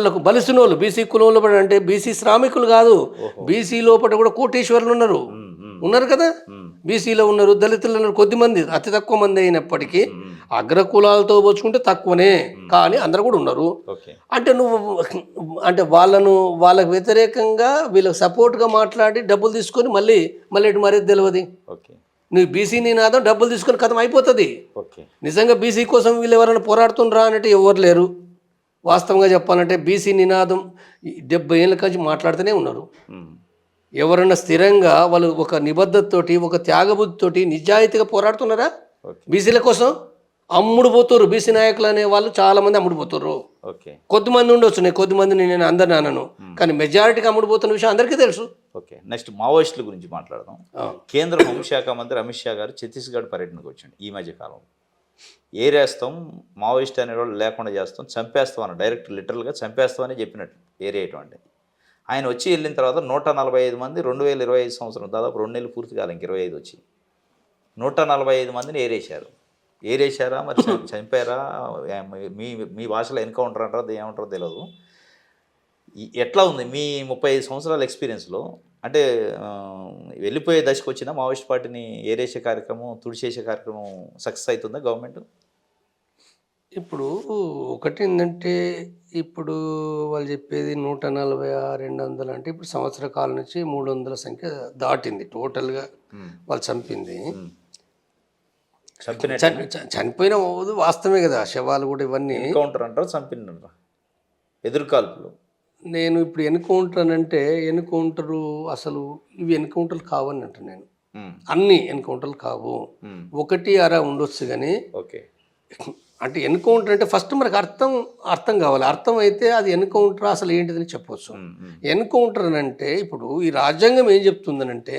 వాళ్ళు బీసీ కులంలో అంటే బీసీ శ్రామికులు కాదు, బీసీ లోపల కూడా కోటీశ్వరులు ఉన్నారు కదా. బీసీలో ఉన్నారు, దళితులు ఉన్నారు, కొద్దిమంది, అతి తక్కువ మంది అయినప్పటికీ అగ్రకులాలతో పోల్చుకుంటే తక్కువనే, కానీ అందరూ కూడా ఉన్నారు. అంటే నువ్వు అంటే వాళ్ళకు వ్యతిరేకంగా వీళ్ళకి సపోర్ట్గా మాట్లాడి డబ్బులు తీసుకొని మళ్ళీ మరేది తెలియదు. నువ్వు బీసీ నినాదం డబ్బులు తీసుకొని కథం అయిపోతుంది. నిజంగా బీసీ కోసం వీళ్ళు ఎవరైనా పోరాడుతుండ్రా అంటే ఎవరు లేరు. వాస్తవంగా చెప్పాలంటే బీసీ నినాదం 70 ఏళ్ళ నుంచి మాట్లాడుతూనే ఉన్నారు. ఎవరన్నా స్థిరంగా వాళ్ళు ఒక నిబద్ధతతోటి ఒక త్యాగబుద్ధితోటి నిజాయితీగా పోరాడుతున్నారా? బీసీల కోసం అమ్ముడు పోతున్నారు. బీసీ నాయకులు అనే వాళ్ళు చాలామంది అమ్ముడు పోతున్నారు. ఓకే, కొద్దిమంది ఉండొచ్చు, నేను కొద్దిమందిని నేను అందరిని అనను, కానీ మెజారిటీకి అమ్ముడు పోతున్న విషయం అందరికీ తెలుసు. ఓకే. నెక్స్ట్ మావోయిస్టుల గురించి మాట్లాడదాం. కేంద్ర హోంశాఖ మంత్రి అమిత్ షా గారు ఛత్తీస్గఢ్ పర్యటనకు వచ్చాడు ఈ మధ్య కాలంలో. ఏరేస్తాం, మావోయిస్ట్ అనే వాళ్ళు లేకుండా చేస్తాం, చంపేస్తాం అని డైరెక్ట్ లిటరల్గా చంపేస్తామని చెప్పినట్టు ఏరియటం అంటే. ఆయన వచ్చి వెళ్ళిన తర్వాత 145 మంది 2025 సంవత్సరం దాదాపు 2 నెలలు పూర్తి కాలం, 25 వచ్చి 145 మందిని ఏరేశారా మరి చంపారా? మీ భాషలో ఎన్కౌంటర్ అంటారా, ఏమంటారో తెలియదు. ఎట్లా ఉంది మీ 35 సంవత్సరాల ఎక్స్పీరియన్స్లో? అంటే వెళ్ళిపోయే దశకు వచ్చిన మావోయిస్ట్ పార్టీని ఏరేసే కార్యక్రమం, తుడిచేసే కార్యక్రమం సక్సెస్ అవుతుందా గవర్నమెంట్? ఇప్పుడు ఒకటి ఏంటంటే, ఇప్పుడు వాళ్ళు చెప్పేది 140 200 అంటే ఇప్పుడు సంవత్సర కాలం నుంచి 300 సంఖ్య దాటింది టోటల్గా వాళ్ళు చంపింది. చనిపోయిన వాస్తవమే కదా, శవాలు కూడా ఇవన్నీ. ఎన్కౌంటర్ అంటారు, చంపినారా, ఎదురుకాల్పులు. నేను ఇప్పుడు ఎన్కౌంటర్ అని అంటే ఎన్కౌంటరు అసలు ఇవి ఎన్కౌంటర్లు కావని అంటాను నేను. అన్ని ఎన్కౌంటర్లు కావు, 1 అర ఉండొచ్చు కానీ. ఓకే, అంటే ఎన్కౌంటర్ అంటే ఫస్ట్ మనకు అర్థం కావాలి. అర్థం అయితే అది ఎన్కౌంటర్ అసలు ఏంటిదని చెప్పవచ్చు. ఎన్కౌంటర్ అని అంటే ఇప్పుడు ఈ రాజ్యాంగం ఏం చెప్తుందనంటే,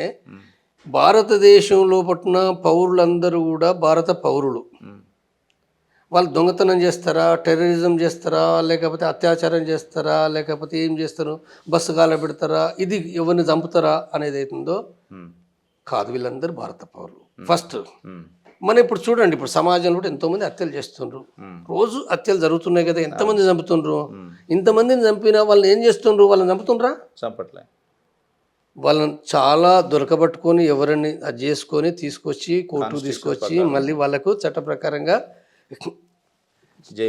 భారతదేశంలో పట్టిన పౌరులందరూ కూడా భారత పౌరులు. వాళ్ళు దొంగతనం చేస్తారా, టెర్రరిజం చేస్తారా, లేకపోతే అత్యాచారం చేస్తారా, లేకపోతే ఏం చేస్తారు, బస్సు గాల పెడతారా, ఇది ఎవరిని చంపుతారా అనేది అవుతుందో కాదు. వీళ్ళందరూ భారత పౌరులు ఫస్ట్. మనం ఇప్పుడు చూడండి, ఇప్పుడు సమాజంలో కూడా ఎంతోమంది హత్యలు చేస్తుండ్రు, రోజు హత్యలు జరుగుతున్నాయి కదా. ఎంతమంది చంపుతుండ్రు? ఇంతమందిని చంపినా వాళ్ళని ఏం చేస్తుండ్రు? వాళ్ళని చంపుతుండ్రా? చంపట్లే. వాళ్ళని చాలా దొరకబట్టుకొని ఎవరిని అది చేసుకొని తీసుకొచ్చి కోర్టుకు తీసుకొచ్చి మళ్ళీ వాళ్ళకు చట్ట ప్రకారంగా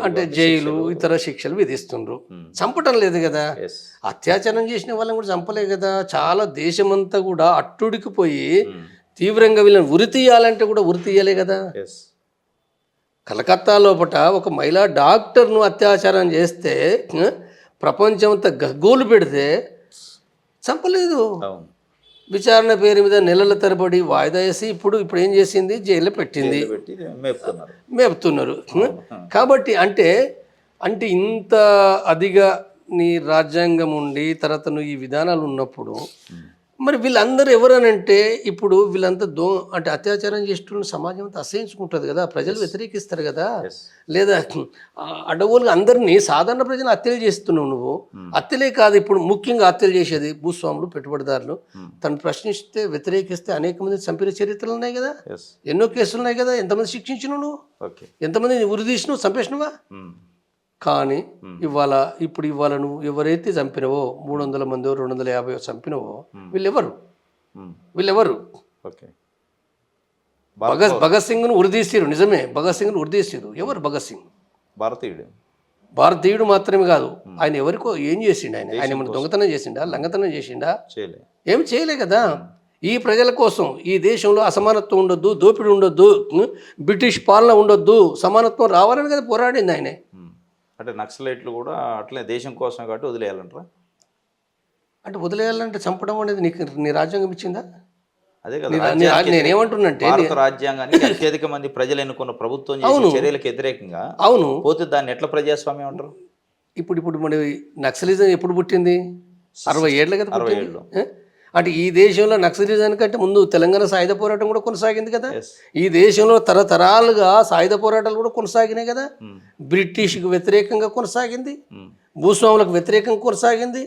అంటే జైలు ఇతర శిక్షలు విధిస్తుండ్రు. చంపటం లేదు కదా. అత్యాచారం చేసిన వాళ్ళని కూడా చంపలేదు కదా. చాలా దేశమంతా కూడా అట్టుడికిపోయి తీవ్రంగా వీళ్ళని ఉరి తీయాలంటే కూడా ఉరి తీయలే కదా. కలకత్తా లోపల ఒక మహిళా డాక్టర్ను అత్యాచారం చేస్తే ప్రపంచమంతా గగ్గోలు పెడితే చంపలేదు. విచారణ పేరు మీద నెలల తరబడి వాయిదా వేసి ఇప్పుడు ఏం చేసింది, జైల్లో పెట్టింది, మేపుతున్నారు. కాబట్టి అంటే ఇంత అదిగా నీ రాజ్యాంగం ఉండి తర్వాత నువ్వు ఈ విధానాలు ఉన్నప్పుడు మరి వీళ్ళందరూ ఎవరనంటే ఇప్పుడు వీళ్ళంతా అంటే అత్యాచారం చేస్తున్న సమాజం అంతా అసహించుకుంటుంది కదా, ప్రజలు వ్యతిరేకిస్తారు కదా. లేదా అడవులు అందరినీ సాధారణ ప్రజలు హత్యలు చేస్తున్నావు నువ్వు. హత్యలే కాదు, ఇప్పుడు ముఖ్యంగా హత్యలు చేసేది భూస్వాములు, పెట్టుబడిదారులు. తను ప్రశ్నిస్తే వ్యతిరేకిస్తే అనేక మంది చంపిన చరిత్రలు ఉన్నాయి కదా, ఎన్నో కేసులు ఉన్నాయి కదా. ఎంతమంది శిక్షించినావు నువ్వు, ఎంతమంది ఉరి తీసినావు, చంపేసినవా? కానీ ఇవాళ నువ్వు ఎవరైతే చంపినవో 300 మందో 250 చంపినవో వీళ్ళెవరు? భగత్ సింగ్ను ఉరిదీసిరు, నిజమే, భగత్ సింగ్ను ఉరిదీసిరు. ఎవరు భగత్ సింగ్? భారతీయుడు మాత్రమే కాదు, ఆయన ఎవరికో ఏం చేసిండు? ఆయన ఏమైనా దొంగతనం చేసిండా, లంగతనం చేసిండా? ఏమి చేయలే కదా. ఈ ప్రజల కోసం ఈ దేశంలో అసమానత్వం ఉండొద్దు, దోపిడీ ఉండొద్దు, బ్రిటిష్ పాలన ఉండొద్దు, సమానత్వం రావాలని కదా పోరాడింది ఆయనే. అంటే నక్సలైట్లు కూడా అట్లే దేశం కోసం కాబట్టి వదిలేయాలంటారా? అంటే వదిలేయాలంటే చంపడం అనేది నీ రాజ్యాంగం ఇచ్చిందా? అదే కదా, నేనేమంటున్నంటే భారత రాజ్యాంగానికి అత్యధిక మంది ప్రజలు ఎన్నుకున్న ప్రభుత్వం చేసే చర్యలకు వ్యతిరేకంగా పోతే దాన్ని ఎట్లా ప్రజాస్వామ్యం అంటారు? ఇప్పుడు మరి నక్సలిజం ఎప్పుడు పుట్టింది? 60 ఏళ్ళ కదా. 60 ఏళ్ళు. అంటే ఈ దేశంలో నక్సలిజానికంటే ముందు తెలంగాణ సాయుధ పోరాటం కూడా కొనసాగింది కదా. ఈ దేశంలో తరతరాలుగా సాయుధ పోరాటాలు కూడా కొనసాగినాయి కదా. బ్రిటిష్కి వ్యతిరేకంగా కొనసాగింది, భూస్వాములకు వ్యతిరేకంగా కొనసాగింది,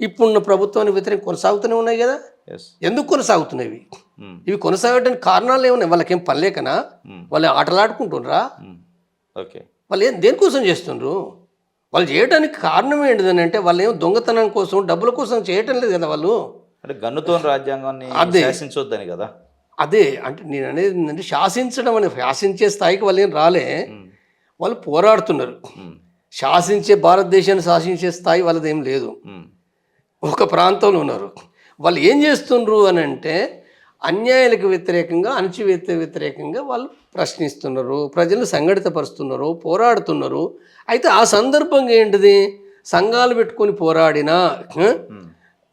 ఇప్పుడున్న ప్రభుత్వానికి వ్యతిరేకంగా కొనసాగుతూనే ఉన్నాయి కదా. ఎందుకు కొనసాగుతున్నాయి ఇవి కొనసాగడానికి కారణాలు ఏమున్నాయి? వాళ్ళకేం పనిలేకనా? వాళ్ళు ఆటలాడుకుంటుండ్రా? వాళ్ళు దేనికోసం చేస్తుండ్రు? వాళ్ళు చేయడానికి కారణం ఏంటిదని అంటే వాళ్ళు ఏం దొంగతనం కోసం డబ్బుల కోసం చేయటం లేదు కదా. వాళ్ళు అంటే గన్నుతో రాజ్యాంగాన్ని శాసించొద్దని కదా. అదే అంటే నేను అనేది ఏంటంటే శాసించడం అని, శాసించే స్థాయికి వాళ్ళు ఏం రాలే, వాళ్ళు పోరాడుతున్నారు. శాసించే భారతదేశాన్ని శాసించే స్థాయి వాళ్ళది ఏం లేదు. ఒక ప్రాంతంలో ఉన్నారు. వాళ్ళు ఏం చేస్తుండ్రు అని అంటే అన్యాయాలకు వ్యతిరేకంగా, అణచివేత వ్యతిరేకంగా వాళ్ళు ప్రశ్నిస్తున్నారు, ప్రజలను సంఘటితపరుస్తున్నారు, పోరాడుతున్నారు. అయితే ఆ సందర్భంగా ఏంటిది, సంఘాలు పెట్టుకొని పోరాడినా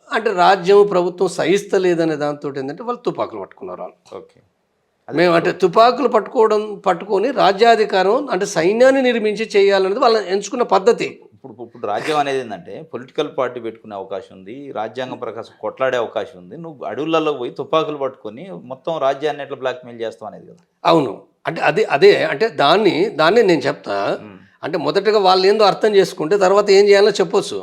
అంటే రాజ్యం ప్రభుత్వం సహిస్తలేదనే దాంతో ఏంటంటే వాళ్ళు తుపాకులు పట్టుకున్నారు. వాళ్ళు ఓకే. మేము అంటే తుపాకులు పట్టుకొని రాజ్యాధికారం అంటే సైన్యాన్ని నిర్మించి చేయాలనేది వాళ్ళు ఎంచుకున్న పద్ధతి. ఇప్పుడు రాజ్యం అనేది ఏంటంటే పొలిటికల్ పార్టీ పెట్టుకునే అవకాశం ఉంది, రాజ్యాంగం ప్రకారం కొట్లాడే అవకాశం ఉంది. నువ్వు అడవులలో పోయి తుపాకులు పట్టుకొని మొత్తం రాజ్యాన్ని ఎట్లా బ్లాక్మెయిల్ చేస్తావు అనేది కదా. అవును, అంటే అదే అంటే దాన్ని నేను చెప్తా. అంటే మొదటగా వాళ్ళు ఏందో అర్థం చేసుకుంటే తర్వాత ఏం చేయాలో చెప్పొచ్చు.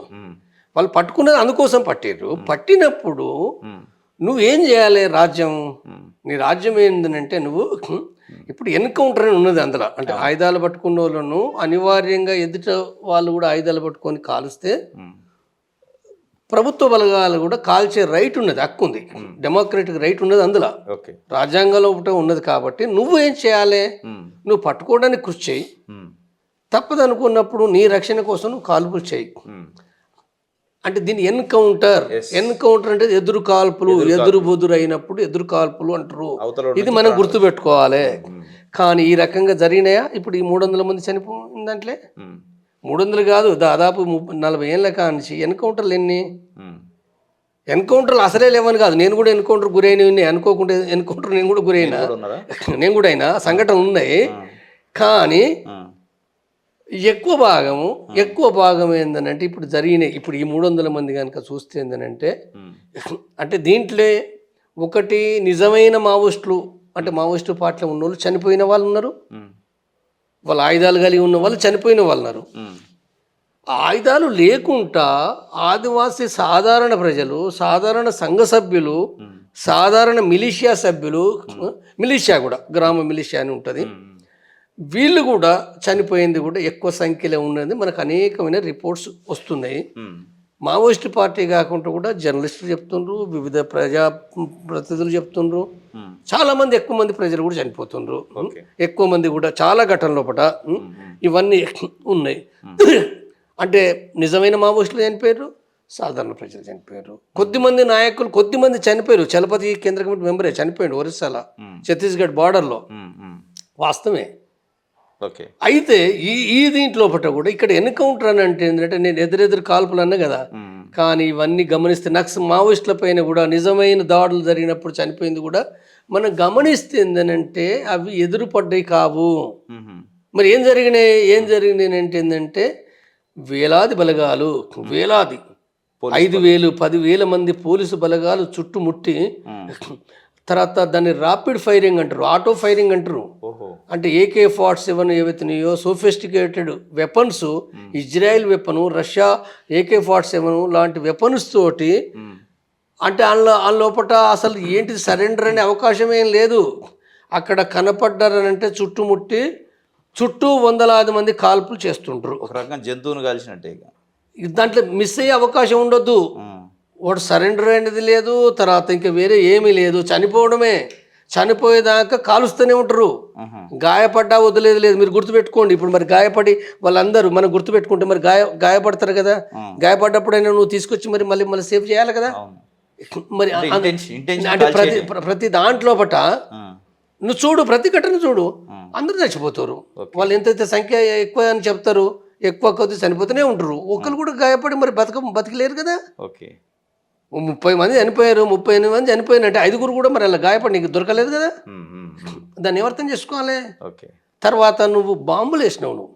వాళ్ళు పట్టుకున్నది అందుకోసం పట్టిర్రు. పట్టినప్పుడు నువ్వేం చేయాలి, రాజ్యం నీ రాజ్యం ఏంటంటే నువ్వు ఇప్పుడు ఎన్కౌంటర్ అని ఉన్నది అందులో. అంటే ఆయుధాలు పట్టుకున్న వాళ్ళను అనివార్యంగా ఎదుట వాళ్ళు కూడా ఆయుధాలు పట్టుకొని కాలుస్తే ప్రభుత్వ బలగాలు కూడా కాల్చే రైట్ ఉన్నది, హక్కు ఉంది, డెమోక్రటిక్ రైట్ ఉన్నది అందులో, రాజ్యాంగంలో ఒకటే ఉన్నది. కాబట్టి నువ్వు ఏం చేయాలి, నువ్వు పట్టుకోవడానికి కృషి చేయి, తప్పదు అనుకున్నప్పుడు నీ రక్షణ కోసం నువ్వు కాల్పులు చేయి. అంటే దీన్ని ఎన్కౌంటర్ అంటే ఎదురు కాల్పులు, ఎదురు బొదురు అయినప్పుడు ఎదురు కాల్పులు అంటారు. ఇది మనం గుర్తుపెట్టుకోవాలి. కానీ ఈ రకంగా జరిగినాయా? ఇప్పుడు ఈ 300 మంది చనిపోయిందంటే 300 కాదు, దాదాపు 40 ఏళ్ళ కానించి ఎన్కౌంటర్లు ఎన్ని? ఎన్కౌంటర్లు అసలే లేవని కాదు, నేను కూడా ఎన్కౌంటర్ గురైన అనుకోకుండా ఎన్కౌంటర్ నేను కూడా గురైనా, నేను కూడా అయినా సంఘటన ఉన్నాయి. కానీ ఎక్కువ భాగం ఏంటంటే ఇప్పుడు జరిగినాయి. ఇప్పుడు ఈ 300 మంది కనుక చూస్తే ఏంటంటే అంటే దీంట్లో ఒకటి నిజమైన మావోయిస్టులు, అంటే మావోయిస్టు పార్టీలో ఉన్న వాళ్ళు చనిపోయిన వాళ్ళు ఉన్నారు, వాళ్ళు ఆయుధాలు కలిగి ఉన్న వాళ్ళు చనిపోయిన వాళ్ళు ఉన్నారు. ఆయుధాలు లేకుండా ఆదివాసీ సాధారణ ప్రజలు, సాధారణ సంఘ సభ్యులు, సాధారణ మిలిషియా సభ్యులు, మిలిషియా కూడా గ్రామ మిలిషియా అని ఉంటుంది, వీళ్ళు కూడా చనిపోయింది కూడా ఎక్కువ సంఖ్యలో ఉన్నది మనకు అనేకమైన రిపోర్ట్స్ వస్తున్నాయి. మావోయిస్ట్ పార్టీ కాకుండా కూడా జర్నలిస్టులు చెప్తుండ్రు, వివిధ ప్రజా ప్రతినిధులు చెప్తుండ్రు, చాలా మంది ఎక్కువ మంది ప్రజలు కూడా చనిపోతుండ్రు, ఎక్కువ మంది కూడా చాలా ఘటనల లోపల ఇవన్నీ ఉన్నాయి. అంటే నిజమైన మావోయిస్టులు చనిపోయారు, సాధారణ ప్రజలు చనిపోయారు, కొద్దిమంది నాయకులు కొద్దిమంది చనిపోయారు. చలపతి కేంద్ర కమిటీ మెంబరే చనిపోయాడు ఒరిస్సాలో, ఛత్తీస్గఢ్ బార్డర్లో, వాస్తవమే. అయితే ఈ దీంట్లో కూడా ఇక్కడ ఎన్కౌంటర్ అని అంటే ఏంటంటే నేను ఎదురెదురు కాల్పులు అన్నా కదా, కానీ ఇవన్నీ గమనిస్తే మావోయిస్టుల పైన కూడా నిజమైన దాడులు జరిగినప్పుడు చనిపోయింది కూడా మనం గమనిస్తే ఏంటంటే అవి ఎదురుపడ్డాయి కావు. మరి ఏం జరిగినాయి అంటే ఏంటంటే వేలాది బలగాలు, 5,000 10,000 మంది పోలీసు బలగాలు చుట్టుముట్టి, తర్వాత దాన్ని ర్యాపిడ్ ఫైరింగ్ అంటారు, ఆటో ఫైరింగ్ అంటారు. అంటే AK-47 ఏవైతున్నాయో sophisticated weapons, Israel weapon, Russia AK-47 లాంటి వెపన్స్ తోటి, అంటే ఆ లోపల అసలు ఏంటిది సరెండర్ అనే అవకాశం ఏం లేదు. అక్కడ కనపడ్డారనంటే చుట్టుముట్టి చుట్టూ 100,000 మంది కాల్పులు చేస్తుంటారు. ఒక రకంగా జంతువును కాల్చినట్టే. దాంట్లో మిస్ అయ్యే అవకాశం ఉండొద్దు. వాడు సరెండర్ అనేది లేదు, తర్వాత ఇంకా వేరే ఏమీ లేదు, చనిపోవడమే. చనిపోయేదాకా కాలుస్తూనే ఉంటారు, గాయపడ్డా వదిలేదు లేదు. మీరు గుర్తుపెట్టుకోండి, ఇప్పుడు మరి గాయపడి వాళ్ళందరూ మనం గుర్తుపెట్టుకుంటే మరి గాయపడతారు కదా, గాయపడ్డప్పుడైనా నువ్వు తీసుకొచ్చి మళ్ళీ సేవ్ చేయాలి కదా. మరి అంటే ప్రతి దాంట్లో పట నువ్వు చూడు, ప్రతి ఘటన చూడు, అందరూ చచ్చిపోతారు. వాళ్ళు ఎంతైతే సంఖ్య ఎక్కువ అని చెప్తారు, ఎక్కువ కొద్ది చనిపోతూనే ఉంటారు. ఒకరు కూడా గాయపడి మరి బతికలేరు కదా. 30 మంది చనిపోయారు, 38 మంది చనిపోయినట్టే, 5గురు కూడా మరి అలా గాయపడి నీకు దొరకలేదు కదా. దాన్ని ఏమర్థం చేసుకోవాలి. తర్వాత నువ్వు బాంబులు వేసినావు, నువ్వు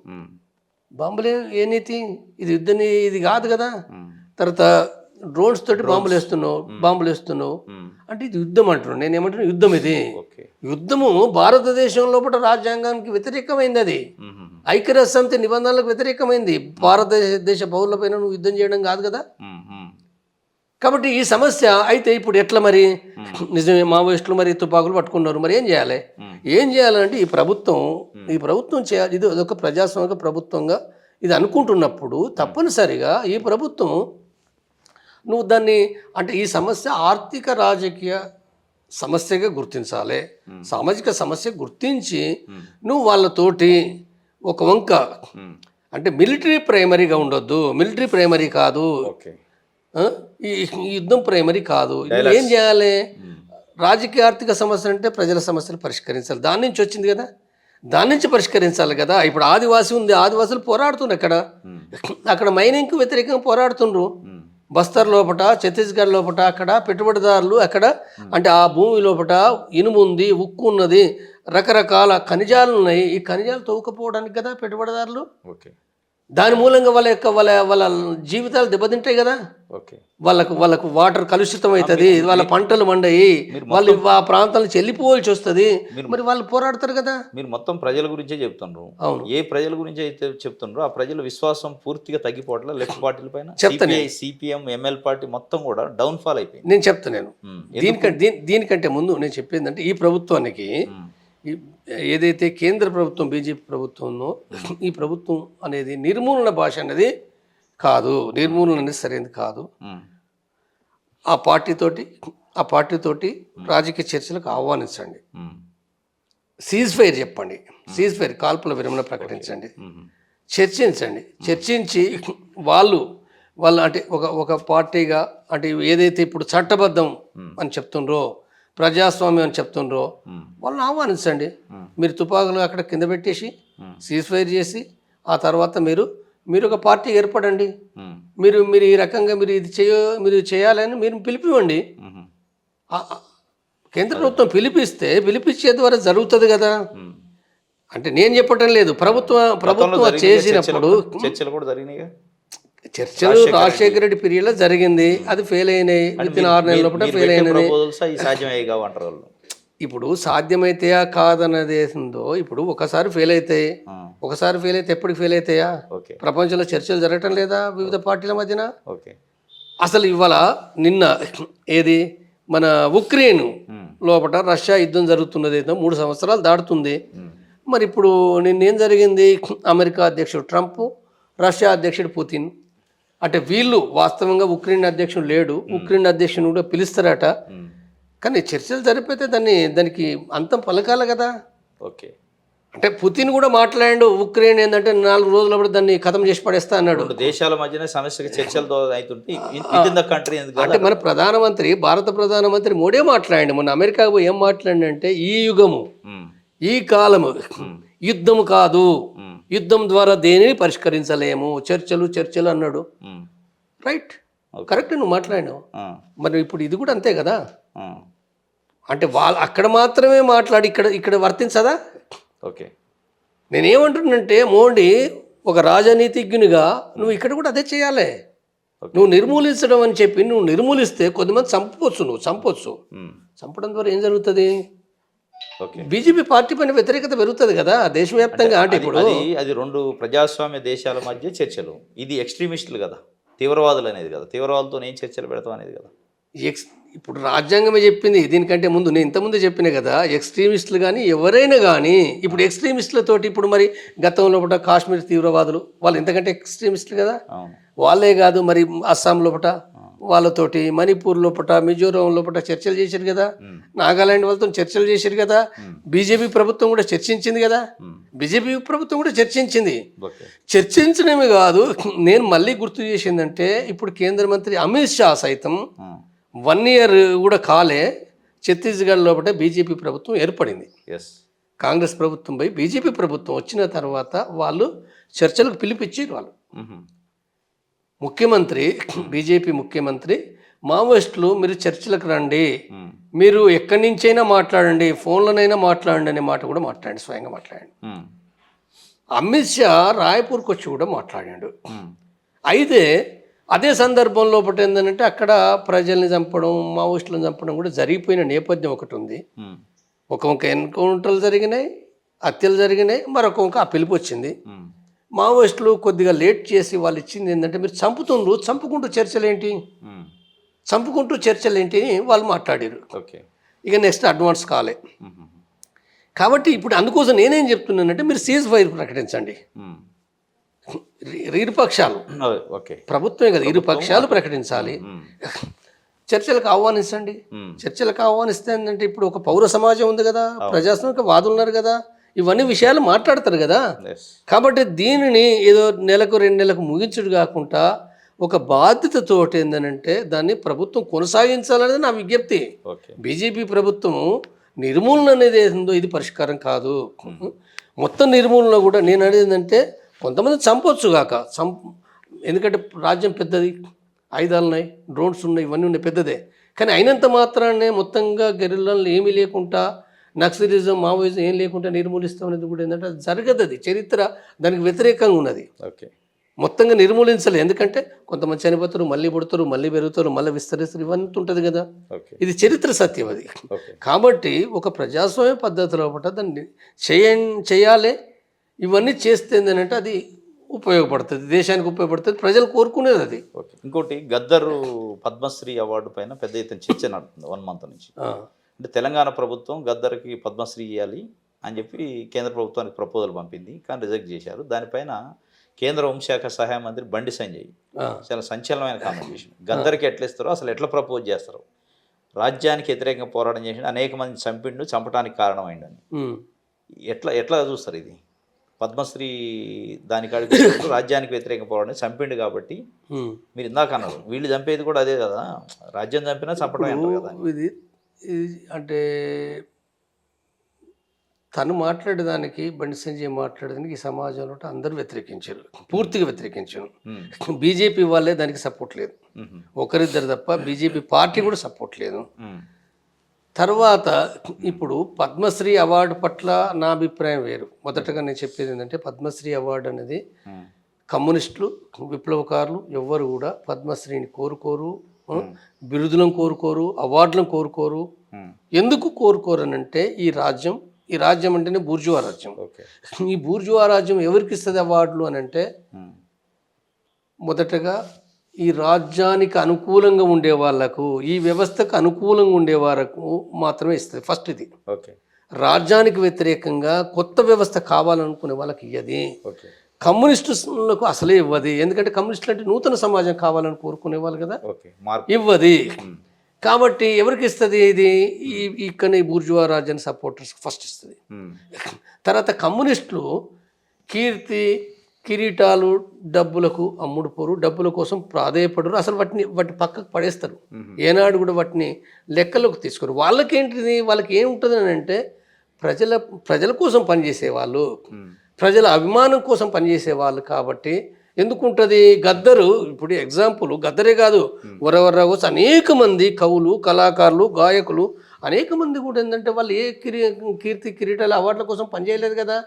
బాంబులు ఏ నీతి, ఇది యుద్ధని ఇది కాదు కదా. తర్వాత డ్రోన్స్ తోటి బాంబులు వేస్తున్నావు అంటే ఇది యుద్ధం అంటున్నాను. నేను ఏమంటున్నా, యుద్ధం ఇది. యుద్ధము భారతదేశం లోపల రాజ్యాంగానికి వ్యతిరేకమైంది, అది ఐక్యరాజ్య సమితి నిబంధనలకు వ్యతిరేకమైంది. భారతదేశ పౌరులపైన నువ్వు యుద్ధం చేయడం కాదు కదా. కాబట్టి ఈ సమస్య అయితే ఇప్పుడు ఎట్లా మరి, నిజమే మావోయిస్టులు మరి తుపాకులు పట్టుకున్నారు, మరి ఏం చేయాలంటే ఈ ప్రభుత్వం చేయాలి. ఇది ఒక ప్రజాస్వామిక ప్రభుత్వంగా ఇది అనుకుంటున్నప్పుడు తప్పనిసరిగా ఈ ప్రభుత్వం నువ్వు దాన్ని అంటే ఈ సమస్య ఆర్థిక రాజకీయ సమస్యగా గుర్తించాలి, సామాజిక సమస్య గుర్తించి నువ్వు వాళ్ళతోటి ఒక వంక అంటే మిలిటరీ ప్రైమరీగా ఉండొద్దు, మిలిటరీ ప్రైమరీ కాదు, ఈ యుద్ధం ప్రైమరీ కాదు. ఏం చేయాలి, రాజకీయ ఆర్థిక సమస్యలు అంటే ప్రజల సమస్యలు పరిష్కరించాలి. దాని నుంచి వచ్చింది కదా, దాని నుంచి పరిష్కరించాలి కదా. ఇప్పుడు ఆదివాసి ఉంది, ఆదివాసులు పోరాడుతున్నారు అక్కడ మైనింగ్కి వ్యతిరేకంగా పోరాడుతుండ్రు. బస్తర్ లోపట, ఛత్తీస్గఢ్ లోపట అక్కడ పెట్టుబడిదారులు అక్కడ అంటే ఆ భూమి లోపట ఇనుము ఉంది, ఉక్కు ఉన్నది, రకరకాల ఖనిజాలు ఉన్నాయి. ఈ ఖనిజాలు తవ్వుకపోవడానికి కదా పెట్టుబడిదారులు. ఓకే, దాని మూలంగా వాళ్ళ జీవితాలు దెబ్బతింటాయి కదా. ఓకే, వాళ్ళకు వాటర్ కలుషితం అవుతుంది, వాళ్ళ పంటలు మండయి, వాళ్ళు ఆ ప్రాంతాల నుంచి వెళ్ళిపోవాల్సి వస్తుంది. మరి వాళ్ళు పోరాడతారు కదా. మీరు మొత్తం ప్రజల గురించే చెప్తున్నారు. అవును, ఏ ప్రజల గురించి అయితే చెప్తున్నారు ఆ ప్రజల విశ్వాసం పూర్తిగా తగ్గిపోవట్లేదు లెఫ్ట్ పార్టీల పైన. సిపిఎం, ఎంఎల్ పార్టీ మొత్తం కూడా డౌన్ ఫాల్ అయిపోయింది. నేను చెప్తున్నాను. దీనికంటే ముందు నేను చెప్పేది అంటే ఈ ప్రభుత్వానికి ఏదైతే కేంద్ర ప్రభుత్వం బీజేపీ ప్రభుత్వం ఉందో ఈ ప్రభుత్వం అనేది నిర్మూలన భాష అనేది కాదు, నిర్మూలన అనేది సరైనది కాదు. ఆ పార్టీతోటి రాజకీయ చర్చలకు ఆహ్వానించండి, సీజ్ ఫైర్ చెప్పండి, సీజ్ ఫైర్ కాల్పుల విరమణ ప్రకటించండి, చర్చించి వాళ్ళు అంటే ఒక పార్టీగా అంటే ఏదైతే ఇప్పుడు చట్టబద్ధం అని చెప్తుండ్రో, ప్రజాస్వామ్యం అని చెప్తుండ్రో వాళ్ళని ఆహ్వానించండి. మీరు తుపాకులు అక్కడ కింద పెట్టేసి సీజ్ ఫైర్ చేసి ఆ తర్వాత మీరు ఒక పార్టీ ఏర్పడండి. మీరు ఈ రకంగా మీరు చేయాలని మీరు పిలిపివ్వండి. కేంద్ర ప్రభుత్వం పిలిపించే ద్వారా జరుగుతుంది కదా. అంటే నేను చెప్పటం లేదు, ప్రభుత్వం చేసినప్పుడు చర్చలు కూడా జరిగినాయి. చర్చలు రాజశేఖర రెడ్డి పీరియడ్లో జరిగింది, అది ఫెయిల్ అయినాయి. విత్ 6 నెలల లోపల ఫెయిల్ అయినాయి. ఇప్పుడు సాధ్యమైతాయా కాదన్నది ఏందో, ఇప్పుడు ఒకసారి ఫెయిల్ అయితే ఎప్పటికి ఫెయిల్ అవుతాయా? ప్రపంచంలో చర్చలు జరగటం లేదా వివిధ పార్టీల మధ్యన? అసలు ఇవాళ నిన్న ఏది మన ఉక్రెయిన్ లోపల రష్యా యుద్ధం జరుగుతున్నది, 3 సంవత్సరాలు దాటుతుంది. మరి ఇప్పుడు నిన్నేం జరిగింది? అమెరికా అధ్యక్షుడు ట్రంప్, రష్యా అధ్యక్షుడు పుతిన్, అంటే వీళ్ళు వాస్తవంగా ఉక్రెయిన్ అధ్యక్షుడు లేడు, ఉక్రెయిన్ అధ్యక్షుడు కూడా పిలుస్తారట. కానీ చర్చలు జరిపితే దానికి అంతం పలకాలి కదా. ఓకే, అంటే పుతిన్ కూడా మాట్లాడాడు, ఉక్రెయిన్ ఏంటంటే 4 రోజుల దాన్ని ఖతం చేసి పడేస్తా అన్నాడు. దేశాల మధ్యన సమస్యకి చర్చలు అవుతుంటే అంటే మన భారత ప్రధానమంత్రి మోడీ మాట్లాడండి. మొన్న అమెరికా పోయి ఏం మాట్లాడంటే ఈ యుగము, ఈ కాలము యుద్ధము కాదు, యుద్ధం ద్వారా దేనిని పరిష్కరించలేము, చర్చలు అన్నాడు. రైట్, కరెక్ట్, నువ్వు మాట్లాడినావు. మరి ఇప్పుడు ఇది కూడా అంతే కదా. అంటే వాళ్ళు అక్కడ మాత్రమే మాట్లాడి ఇక్కడ వర్తించదా? ఓకే, నేనేమంటున్నానంటే మోడీ ఒక రాజనీతిజ్ఞునిగా నువ్వు ఇక్కడ కూడా అదే చేయాలి. నువ్వు నిర్మూలించడం అని చెప్పి నువ్వు నిర్మూలిస్తే కొద్దిమంది చంపొచ్చు. చంపడం ద్వారా ఏం జరుగుతుంది? బీజేపీ పార్టీ పైన వ్యతిరేకత పెరుగుతుంది కదా దేశవ్యాప్తంగా. అంటే ఇప్పుడు అది 2 ప్రజాస్వామ్య దేశాల మధ్య చర్చలు, ఇది ఎక్స్ట్రీమిస్టులు కదా, తీవ్రవాదులు అనేది కదా, తీవ్రవాదులతో ఏం చర్చలు పెడతాం అనేది కదా. ఇప్పుడు రాజ్యాంగమే చెప్పింది. దీనికంటే ముందు నేను ఇంతకుముందే చెప్పిన కదా, ఎక్స్ట్రీమిస్టులు కానీ ఎవరైనా కానీ ఇప్పుడు ఎక్స్ట్రీమిస్టులతోటి ఇప్పుడు మరి గతంలో పూట కాశ్మీర్ తీవ్రవాదులు వాళ్ళు ఎంతకంటే ఎక్స్ట్రీమిస్టులు కదా. వాళ్ళే కాదు మరి అస్సాం లోపల వాళ్ళతోటి, మణిపూర్ లోపల, మిజోరాం లోపల చర్చలు చేశారు కదా, నాగాలాండ్ వాళ్ళతో చర్చలు చేశారు కదా, బీజేపీ ప్రభుత్వం కూడా చర్చించింది కదా. చర్చించడమే కాదు, నేను మళ్ళీ గుర్తు చేసిందంటే ఇప్పుడు కేంద్ర మంత్రి అమిత్ షా సైతం 1 year కూడా కాలే ఛత్తీస్గఢ్ లోపల బీజేపీ ప్రభుత్వం ఏర్పడింది. కాంగ్రెస్ ప్రభుత్వం పోయి బీజేపీ ప్రభుత్వం వచ్చిన తర్వాత వాళ్ళు చర్చలకు పిలిపించారు. వాళ్ళు బీజేపీ ముఖ్యమంత్రి మావోయిస్టులు మీరు చర్చలకు రండి, మీరు ఎక్కడి నుంచైనా మాట్లాడండి, ఫోన్లోనైనా మాట్లాడండి అనే మాట కూడా మాట్లాడండి, స్వయంగా మాట్లాడండి. అమిత్ షా రాయ్పూర్కి వచ్చి కూడా మాట్లాడాడు. అయితే అదే సందర్భంలో ఒకటి ఏంటంటే అక్కడ ప్రజల్ని చంపడం, మావోయిస్టులను చంపడం కూడా జరిగిపోయిన నేపథ్యం ఒకటి ఉంది. ఒక ఎన్కౌంటర్లు జరిగినాయి, హత్యలు జరిగినాయి, మరొక ఆ పిలుపు వచ్చింది. మావోయిస్టులు కొద్దిగా లేట్ చేసి వాళ్ళు ఇచ్చింది ఏంటంటే మీరు చంపుకుంటూ చర్చలు ఏంటి అని వాళ్ళు మాట్లాడారు. ఇక నెక్స్ట్ అడ్వాన్స్ కాలే. కాబట్టి ఇప్పుడు అందుకోసం నేనేం చెప్తున్నానంటే మీరు సీజ్ ఫైర్ ప్రకటించండి. ఇరుపక్షాలు, ప్రభుత్వమే కదా, ఇరుపక్షాలు ప్రకటించాలి. చర్చలకు ఆహ్వానించండి. చర్చలకు ఆహ్వానిస్తే ఏంటంటే ఇప్పుడు ఒక పౌర సమాజం ఉంది కదా, ప్రజాస్వామిక వాదులు ఉన్నారు కదా, ఇవన్నీ విషయాలు మాట్లాడతారు కదా. కాబట్టి దీనిని ఏదో నెలకు 2 నెలలకు ముగించుడు కాకుండా ఒక బాధ్యతతోటి ఏంటంటే దాన్ని ప్రభుత్వం కొనసాగించాలనేది నా విజ్ఞప్తి. ఓకే. బీజేపీ ప్రభుత్వం నిర్మూలన అనేది ఏందో ఇది పరిష్కారం కాదు. మొత్తం నిర్మూలన కూడా నేను అనేది ఏంటంటే కొంతమంది చంపొచ్చు కాక ఎందుకంటే రాజ్యం పెద్దది, ఆయుధాలు ఉన్నాయి, డ్రోన్స్ ఉన్నాయి, ఇవన్నీ ఉన్నాయి, పెద్దదే. కానీ అయినంత మాత్రాన్నే మొత్తంగా గెరిల్లాలు ఏమీ లేకుండా నక్సలిజం మావోయిజం ఏం లేకుండా నిర్మూలిస్తాం అనేది కూడా ఏంటంటే అది జరగదు. అది చరిత్ర దానికి వ్యతిరేకంగా ఉన్నది. ఓకే. మొత్తంగా నిర్మూలించలేదు. ఎందుకంటే కొంతమంది చనిపోతారు, మళ్ళీ పుడతారు, మళ్ళీ పెరుగుతారు, మళ్ళీ విస్తరిస్తారు, ఇవన్నీ ఉంటుంది కదా. ఓకే. ఇది చరిత్ర సత్యం అది. ఓకే. కాబట్టి ఒక ప్రజాస్వామ్య పద్ధతిలో పట్ల దాన్ని చేయాలి. ఇవన్నీ చేస్తే ఏంటంటే అది ఉపయోగపడుతుంది, దేశానికి ఉపయోగపడుతుంది, ప్రజలు కోరుకునేది అది. ఓకే. ఇంకోటి గద్దరు పద్మశ్రీ అవార్డు పైన పెద్ద ఎత్తున చర్చ నడుతుంది 1 month నుంచి. అంటే తెలంగాణ ప్రభుత్వం గద్దర్కి పద్మశ్రీ ఇవ్వాలి అని చెప్పి కేంద్ర ప్రభుత్వానికి ప్రపోజల్ పంపింది, కానీ రిజెక్ట్ చేశారు. దానిపైన కేంద్ర హోంశాఖ సహాయ మంత్రి బండి సంజయ్ చాలా సంచలనమైన కామెంట్ చేశారు. గద్దర్కి ఎట్లా ఇస్తారో, అసలు ఎట్లా ప్రపోజ్ చేస్తారో, రాజ్యానికి వ్యతిరేకంగా పోరాటం చేసి అనేక మంది చంపడానికి కారణమైందని ఎట్లా చూస్తారు? ఇది పద్మశ్రీ దానికి రాజ్యానికి వ్యతిరేకంగా పోరాటం చంపిండు కాబట్టి మీరు ఇందాక అన్నారు, వీళ్ళు చంపేది కూడా అదే కదా, రాజ్యం చంపినా చంపడం అంటారు కదా. ఇది అంటే తను మాట్లాడేదానికి, బండి సంజయ్ మాట్లాడేదానికి ఈ సమాజంలో అందరూ వ్యతిరేకించారు, పూర్తిగా వ్యతిరేకించారు. బీజేపీ వాళ్ళే దానికి సపోర్ట్ లేదు, ఒకరిద్దరు తప్ప బీజేపీ పార్టీ కూడా సపోర్ట్ లేదు. తర్వాత ఇప్పుడు పద్మశ్రీ అవార్డు పట్ల నా అభిప్రాయం వేరు. మొదటగా నేను చెప్పేది ఏంటంటే పద్మశ్రీ అవార్డు అనేది కమ్యూనిస్టులు, విప్లవకారులు ఎవ్వరు కూడా పద్మశ్రీని కోరుకోరు, బిరుదులను కోరుకోరు, అవార్డులను కోరుకోరు. ఎందుకు కోరుకోరు అని అంటే ఈ రాజ్యం అంటేనే బూర్జువా రాజ్యం. ఈ బూర్జువా రాజ్యం ఎవరికి ఇస్తుంది అవార్డులు అని అంటే మొదటగా ఈ రాజ్యానికి అనుకూలంగా ఉండే వాళ్ళకు, ఈ వ్యవస్థకు అనుకూలంగా ఉండే వారికి మాత్రమే ఇస్తుంది ఫస్ట్. ఇది రాజ్యానికి వ్యతిరేకంగా కొత్త వ్యవస్థ కావాలనుకునే వాళ్ళకి ఇవ్వది. కమ్యూనిస్టులకు అసలే ఇవ్వదు. ఎందుకంటే కమ్యూనిస్టులు అంటే నూతన సమాజం కావాలని కోరుకునే వాళ్ళు కదా, ఇవ్వది. కాబట్టి ఎవరికి ఇస్తుంది ఇది? ఇక్కడ బూర్జువా రాజ్యాన్ని సపోర్టర్స్ ఫస్ట్ ఇస్తుంది. తర్వాత కమ్యూనిస్టులు కీర్తి కిరీటాలు డబ్బులకు అమ్ముడుపోరు, డబ్బుల కోసం ప్రాధేయపడరు, అసలు వాటి పక్కకు పడేస్తారు. ఏనాడు కూడా వాటిని లెక్కలోకి తీసుకోరు. వాళ్ళకేంటిది, వాళ్ళకి ఏముంటుంది అని అంటే ప్రజల కోసం పనిచేసేవాళ్ళు, ప్రజల అభిమానం కోసం పనిచేసేవాళ్ళు. కాబట్టి ఎందుకుంటుంది గద్దరు, ఇప్పుడు ఎగ్జాంపుల్ గద్దరే కాదు, వరవర్రా కోసం అనేక మంది కవులు, కళాకారులు, గాయకులు అనేక మంది కూడా ఏంటంటే వాళ్ళు ఏ కీర్తి కిరీటాల అవార్డుల కోసం పనిచేయలేదు కదా.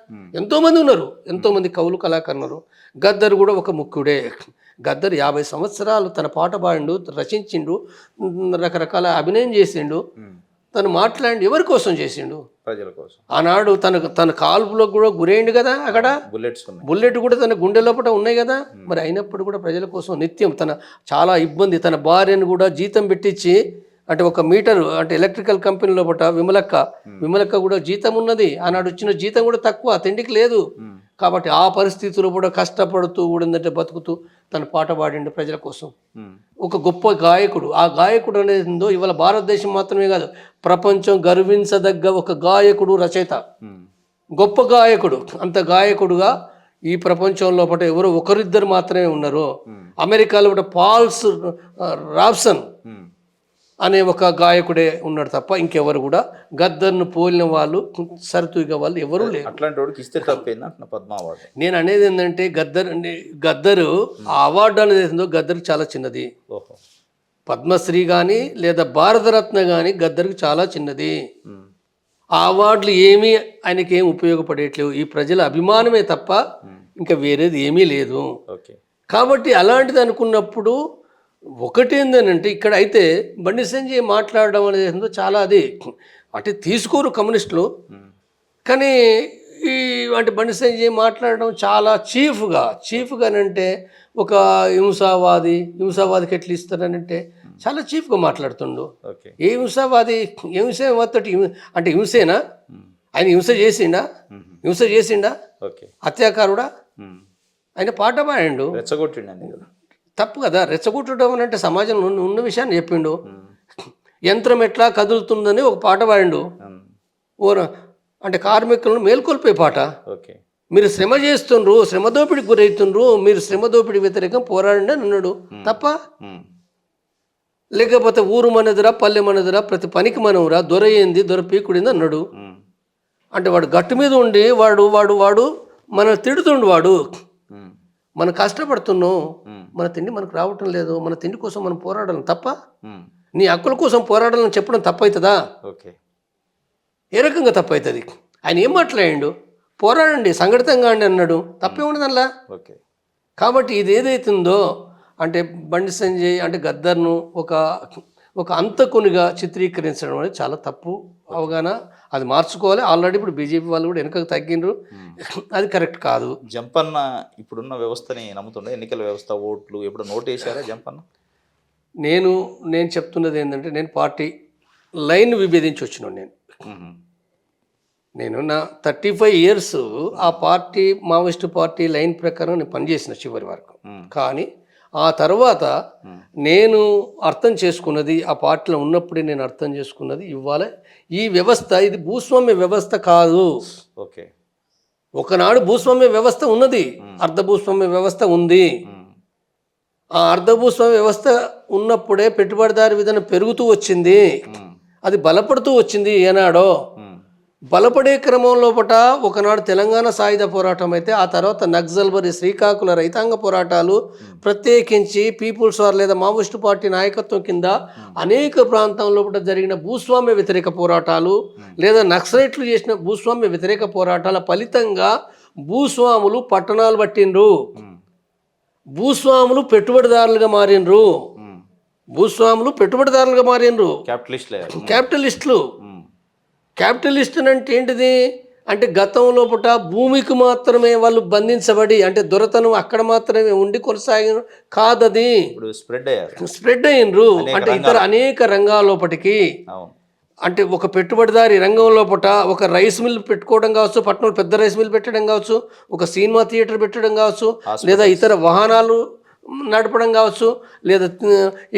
ఎంతోమంది ఉన్నారు, ఎంతోమంది కవులు, కళాకారులు ఉన్నారు. గద్దరు కూడా ఒక ముఖ్యుడే. గద్దరు 50 సంవత్సరాలు తన పాట పాడిండు, రచించిండు, రకరకాల అభినయం చేసిండు, తను మాట్లాడి ఎవరి కోసం చేసిండు? ప్రజల కోసం. ఆనాడు తన కాల్పులో కూడా గురైండు కదా, అక్కడ బుల్లెట్ కూడా తన గుండె లోపల ఉన్నాయి కదా. మరి అయినప్పుడు కూడా ప్రజల కోసం నిత్యం తన చాలా ఇబ్బంది, తన భార్యను కూడా జీతం పెట్టించి, అంటే ఒక మీటరు అంటే ఎలక్ట్రికల్ కంపెనీ లోపల విమలక్క కూడా జీతం ఉన్నది. ఆనాడు వచ్చిన జీతం కూడా తక్కువ, తిండికి లేదు. కాబట్టి ఆ పరిస్థితుల్లో కూడా కష్టపడుతూ కూడా ఏంటంటే బతుకుతూ తన పాట పాడిండు ప్రజల కోసం. ఒక గొప్ప గాయకుడు. ఆ గాయకుడు అనేది ఇవాళ భారతదేశం మాత్రమే కాదు, ప్రపంచం గర్వించదగ్గ ఒక గాయకుడు, రచయిత, గొప్ప గాయకుడు. అంత గాయకుడుగా ఈ ప్రపంచం లోపల ఎవరో ఒకరిద్దరు మాత్రమే ఉన్నారు. అమెరికాలో పాల్స్ రాబ్సన్ అనే ఒక గాయకుడే ఉన్నాడు తప్ప ఇంకెవరు కూడా గద్దర్ను పోలిన వాళ్ళు, సరితూగా వాళ్ళు ఎవరు లేరు. అట్లాంటి వాడికి ఇస్తే తప్పేందంటున్నా పద్మ అవార్డు. నేను అనేది ఏంటంటే గద్దరు ఆ అవార్డు అనేది ఏందో గద్దరికి చాలా చిన్నది. పద్మశ్రీ కానీ లేదా భారతరత్న కానీ గద్దరికి చాలా చిన్నది. ఆ అవార్డులు ఏమీ ఆయనకి ఏం ఉపయోగపడేట్లేవు. ఈ ప్రజల అభిమానమే తప్ప ఇంకా వేరేది ఏమీ లేదు. కాబట్టి అలాంటిది అనుకున్నప్పుడు ఒకటి ఏంటంటే ఇక్కడ అయితే బండి సంజయ్ మాట్లాడడం అనేది చాలా అది అంటే తీసుకోరు కమ్యూనిస్టులు. కానీ ఈ అంటే బండి సంజయ్ మాట్లాడడం చాలా చీఫ్గా అంటే ఒక హింసావాదికి ఎట్లా ఇస్తారనంటే చాలా చీఫ్గా మాట్లాడుతుండు. ఏ హింసావాది, ఏ హింసతోటి అంటే హింసేనా? ఆయన హింస చేసిండా? హత్యాకారుడా? ఆయన పాట పాడిండు, రెచ్చగొట్టిండు కదా, తప్పు కదా. రెచ్చగొట్టడం అని అంటే సమాజంలో ఉన్న విషయాన్ని చెప్పిండు. యంత్రం ఎట్లా కదులుతుందని ఒక పాట పాడిండు, అంటే కార్మికులను మేల్కొల్పే పాట. మీరు శ్రమ చేస్తుండ్రు, శ్రమ దోపిడికి గురవుతుండ్రు, మీరు శ్రమ దోపిడి వ్యతిరేకం పోరాడండి అని అన్నాడు. తప్ప లేకపోతే ఊరు మనదిరా, పల్లె మనదిరా, ప్రతి పనికి మనవురా, దొర ఏంది, దొర పీకుడింది అన్నాడు. అంటే వాడు గట్టు మీద ఉండి వాడు వాడు వాడు మన తిడుతుండు. వాడు మనం కష్టపడుతున్నాం, మన తిండి మనకు రావటం లేదు, మన తిండి కోసం మనం పోరాడాలి తప్ప నీ హక్కుల కోసం పోరాడాలని చెప్పడం తప్పవుతుందా? ఓకే, ఏ రకంగా తప్పవుతుంది? ఆయన ఏం మాట్లాడిండు? పోరాడండి, సంఘటితంగా అండి అన్నాడు. తప్పే ఉండదు అందులో. ఓకే. కాబట్టి ఇది ఏదైతుందో అంటే బండి సంజయ్ అంటే గద్దర్ను ఒక అంతకునిగా చిత్రీకరించడం అనేది చాలా తప్పు అవగాహన. అది మార్చుకోవాలి. ఆల్రెడీ ఇప్పుడు బీజేపీ వాళ్ళు కూడా వెనుకకు తగ్గిండ్రు, అది కరెక్ట్ కాదు. జంపన్న ఇప్పుడున్న వ్యవస్థని నమ్ముతుండే, ఎన్నికల వ్యవస్థ, ఓట్లు ఎప్పుడు నోట్ వేసారా జంపన్న? నేను చెప్తున్నది ఏంటంటే, నేను పార్టీ లైన్ విభేదించి వచ్చినాను. నేను నా 35 years ఆ పార్టీ మావోయిస్టు పార్టీ లైన్ ప్రకారం నేను పనిచేసిన చివరి వరకు. కానీ ఆ తర్వాత నేను అర్థం చేసుకున్నది, ఆ పార్టీలో ఉన్నప్పుడే నేను అర్థం చేసుకున్నది, ఇవాళ ఈ వ్యవస్థ ఇది భూస్వామ్య వ్యవస్థ కాదు. ఓకే, ఒకనాడు భూస్వామ్య వ్యవస్థ ఉన్నది, అర్ధ భూస్వామ్య వ్యవస్థ ఉంది. ఆ అర్ధ భూస్వామ్య వ్యవస్థ ఉన్నప్పుడే పెట్టుబడిదారి విధానం పెరుగుతూ వచ్చింది, అది బలపడుతూ వచ్చింది. ఏనాడో బలపడే క్రమం లోపల ఒకనాడు తెలంగాణ సాయుధ పోరాటం అయితే, ఆ తర్వాత నక్సల్బరీ, శ్రీకాకుళ రైతాంగ పోరాటాలు, ప్రత్యేకించి పీపుల్స్ వార్ లేదా మావోయిస్టు పార్టీ నాయకత్వం కింద అనేక ప్రాంతం లోపల జరిగిన భూస్వామ్య వ్యతిరేక పోరాటాలు లేదా నక్సలైట్లు చేసిన భూస్వామ్య వ్యతిరేక పోరాటాల ఫలితంగా భూస్వాములు పట్టణాలు పట్టిండ్రు, భూస్వాములు పెట్టుబడిదారులుగా మారిండ్రు, భూస్వాములు పెట్టుబడిదారులుగా మారిండ్రు, క్యాపిటలిస్టులు. క్యాపిటలిస్ట్ అంటే ఏంటిది అంటే గతంలో భూమికి మాత్రమే వాళ్ళు బంధించబడి అంటే దొరతనం అక్కడ మాత్రమే ఉండి కొనసాగిన కాదది, స్ప్రెడ్ అయ్యిండ్రు. అంటే ఇతర అనేక రంగాల లోపటికి అంటే ఒక పెట్టుబడిదారి రంగం లోపల ఒక రైస్ మిల్ పెట్టుకోవడం కావచ్చు, పట్టణంలో పెద్ద రైస్ మిల్ పెట్టడం కావచ్చు, ఒక సినిమా థియేటర్ పెట్టడం కావచ్చు, లేదా ఇతర వాహనాలు నడపడం కావచ్చు, లేదా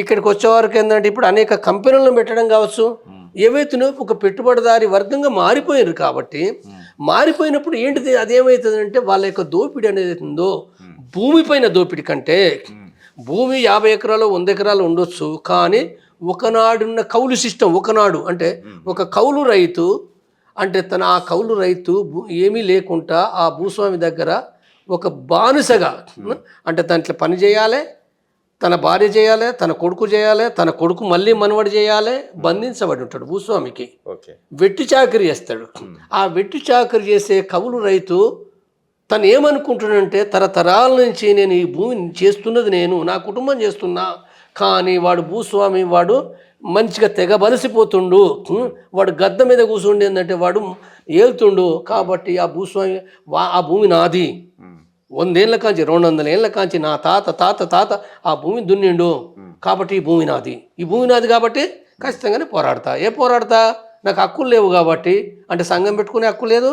ఇక్కడికి వచ్చేవారికి ఏంటంటే ఇప్పుడు అనేక కంపెనీలను పెట్టడం కావచ్చు, ఏవైతే ఒక పెట్టుబడిదారి వర్గంగా మారిపోయారు. కాబట్టి మారిపోయినప్పుడు ఏంటిది అదేమవుతుందంటే వాళ్ళ యొక్క దోపిడీ అనేది ఉందో భూమిపైన దోపిడీ కంటే, భూమి 50 ఎకరాలు 100 ఎకరాలు ఉండొచ్చు, కానీ ఒకనాడున్న కౌలు సిస్టమ్, ఒకనాడు అంటే ఒక కౌలు రైతు అంటే ఆ కౌలు రైతు ఏమీ లేకుండా ఆ భూస్వామి దగ్గర ఒక బానిసగా అంటే దాంట్లో పని చేయాలి, తన భార్య చేయాలి, తన కొడుకు చేయాలి, తన కొడుకు మళ్ళీ మనవడు చేయాలి, బంధించబడి ఉంటాడు భూస్వామికి. వెట్టి చాకరీ చేస్తాడు. ఆ వెట్టి చాకరీ చేసే కౌలు రైతు తను ఏమనుకుంటున్నాడంటే తరతరాల నుంచి నేను ఈ భూమిని చేస్తున్నది నేను, నా కుటుంబం చేస్తున్నా, కానీ వాడు భూస్వామి వాడు మంచిగా తెగబలిసిపోతుండు, వాడు గద్ద మీద కూర్చుండి ఏంటంటే వాడు ఏలుతుండు. కాబట్టి ఆ భూస్వామి ఆ భూమి నాది, 100 ఏళ్ళ కాంచి 200 ఏళ్ళ కాంచి నా తాత తాత తాత ఆ భూమి దున్నిండు, కాబట్టి ఈ భూమి నాది, ఈ భూమి నాది కాబట్టి ఖచ్చితంగానే పోరాడతా. పోరాడతా? నాకు హక్కులు లేవు కాబట్టి, అంటే సంఘం పెట్టుకునే హక్కు లేదు,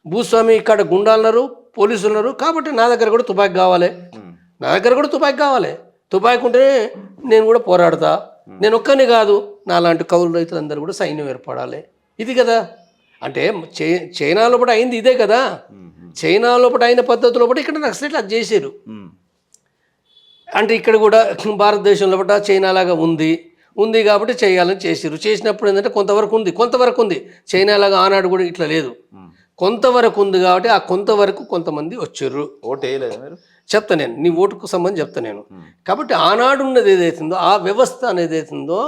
భూస్వామి ఇక్కడ గుండాలున్నారు, పోలీసులు ఉన్నారు, కాబట్టి నా దగ్గర కూడా తుపాకీ కావాలి, నా దగ్గర కూడా తుపాకీ కావాలి, తుపాకీ ఉంటేనే నేను కూడా పోరాడతా. నేను ఒక్కనే కాదు, నాలాంటి కౌలు రైతులందరూ కూడా సైన్యం ఏర్పడాలి. ఇది కదా అంటే చైనా లోపల అయింది ఇదే కదా. చైనా లోపల అయిన పద్ధతి లోపల ఇక్కడ నక్సలైట్లు అది చేశారు. అంటే ఇక్కడ కూడా భారతదేశం లోపల చైనా లాగా ఉంది కాబట్టి చేయాలని చేసారు. చేసినప్పుడు ఏంటంటే కొంతవరకు ఉంది. చైనా లాగా ఆనాడు కూడా ఇట్లా లేదు, కొంతవరకు ఉంది. కాబట్టి ఆ కొంతవరకు కొంతమంది వచ్చారు. ఓటు వేయలేదు మీరు? చెప్తా నేను, నీ ఓటుకు సంబంధించి చెప్తా నేను. కాబట్టి ఆనాడు ఉన్నది ఏదైతుందో ఆ వ్యవస్థ అనేది ఏదైతుందో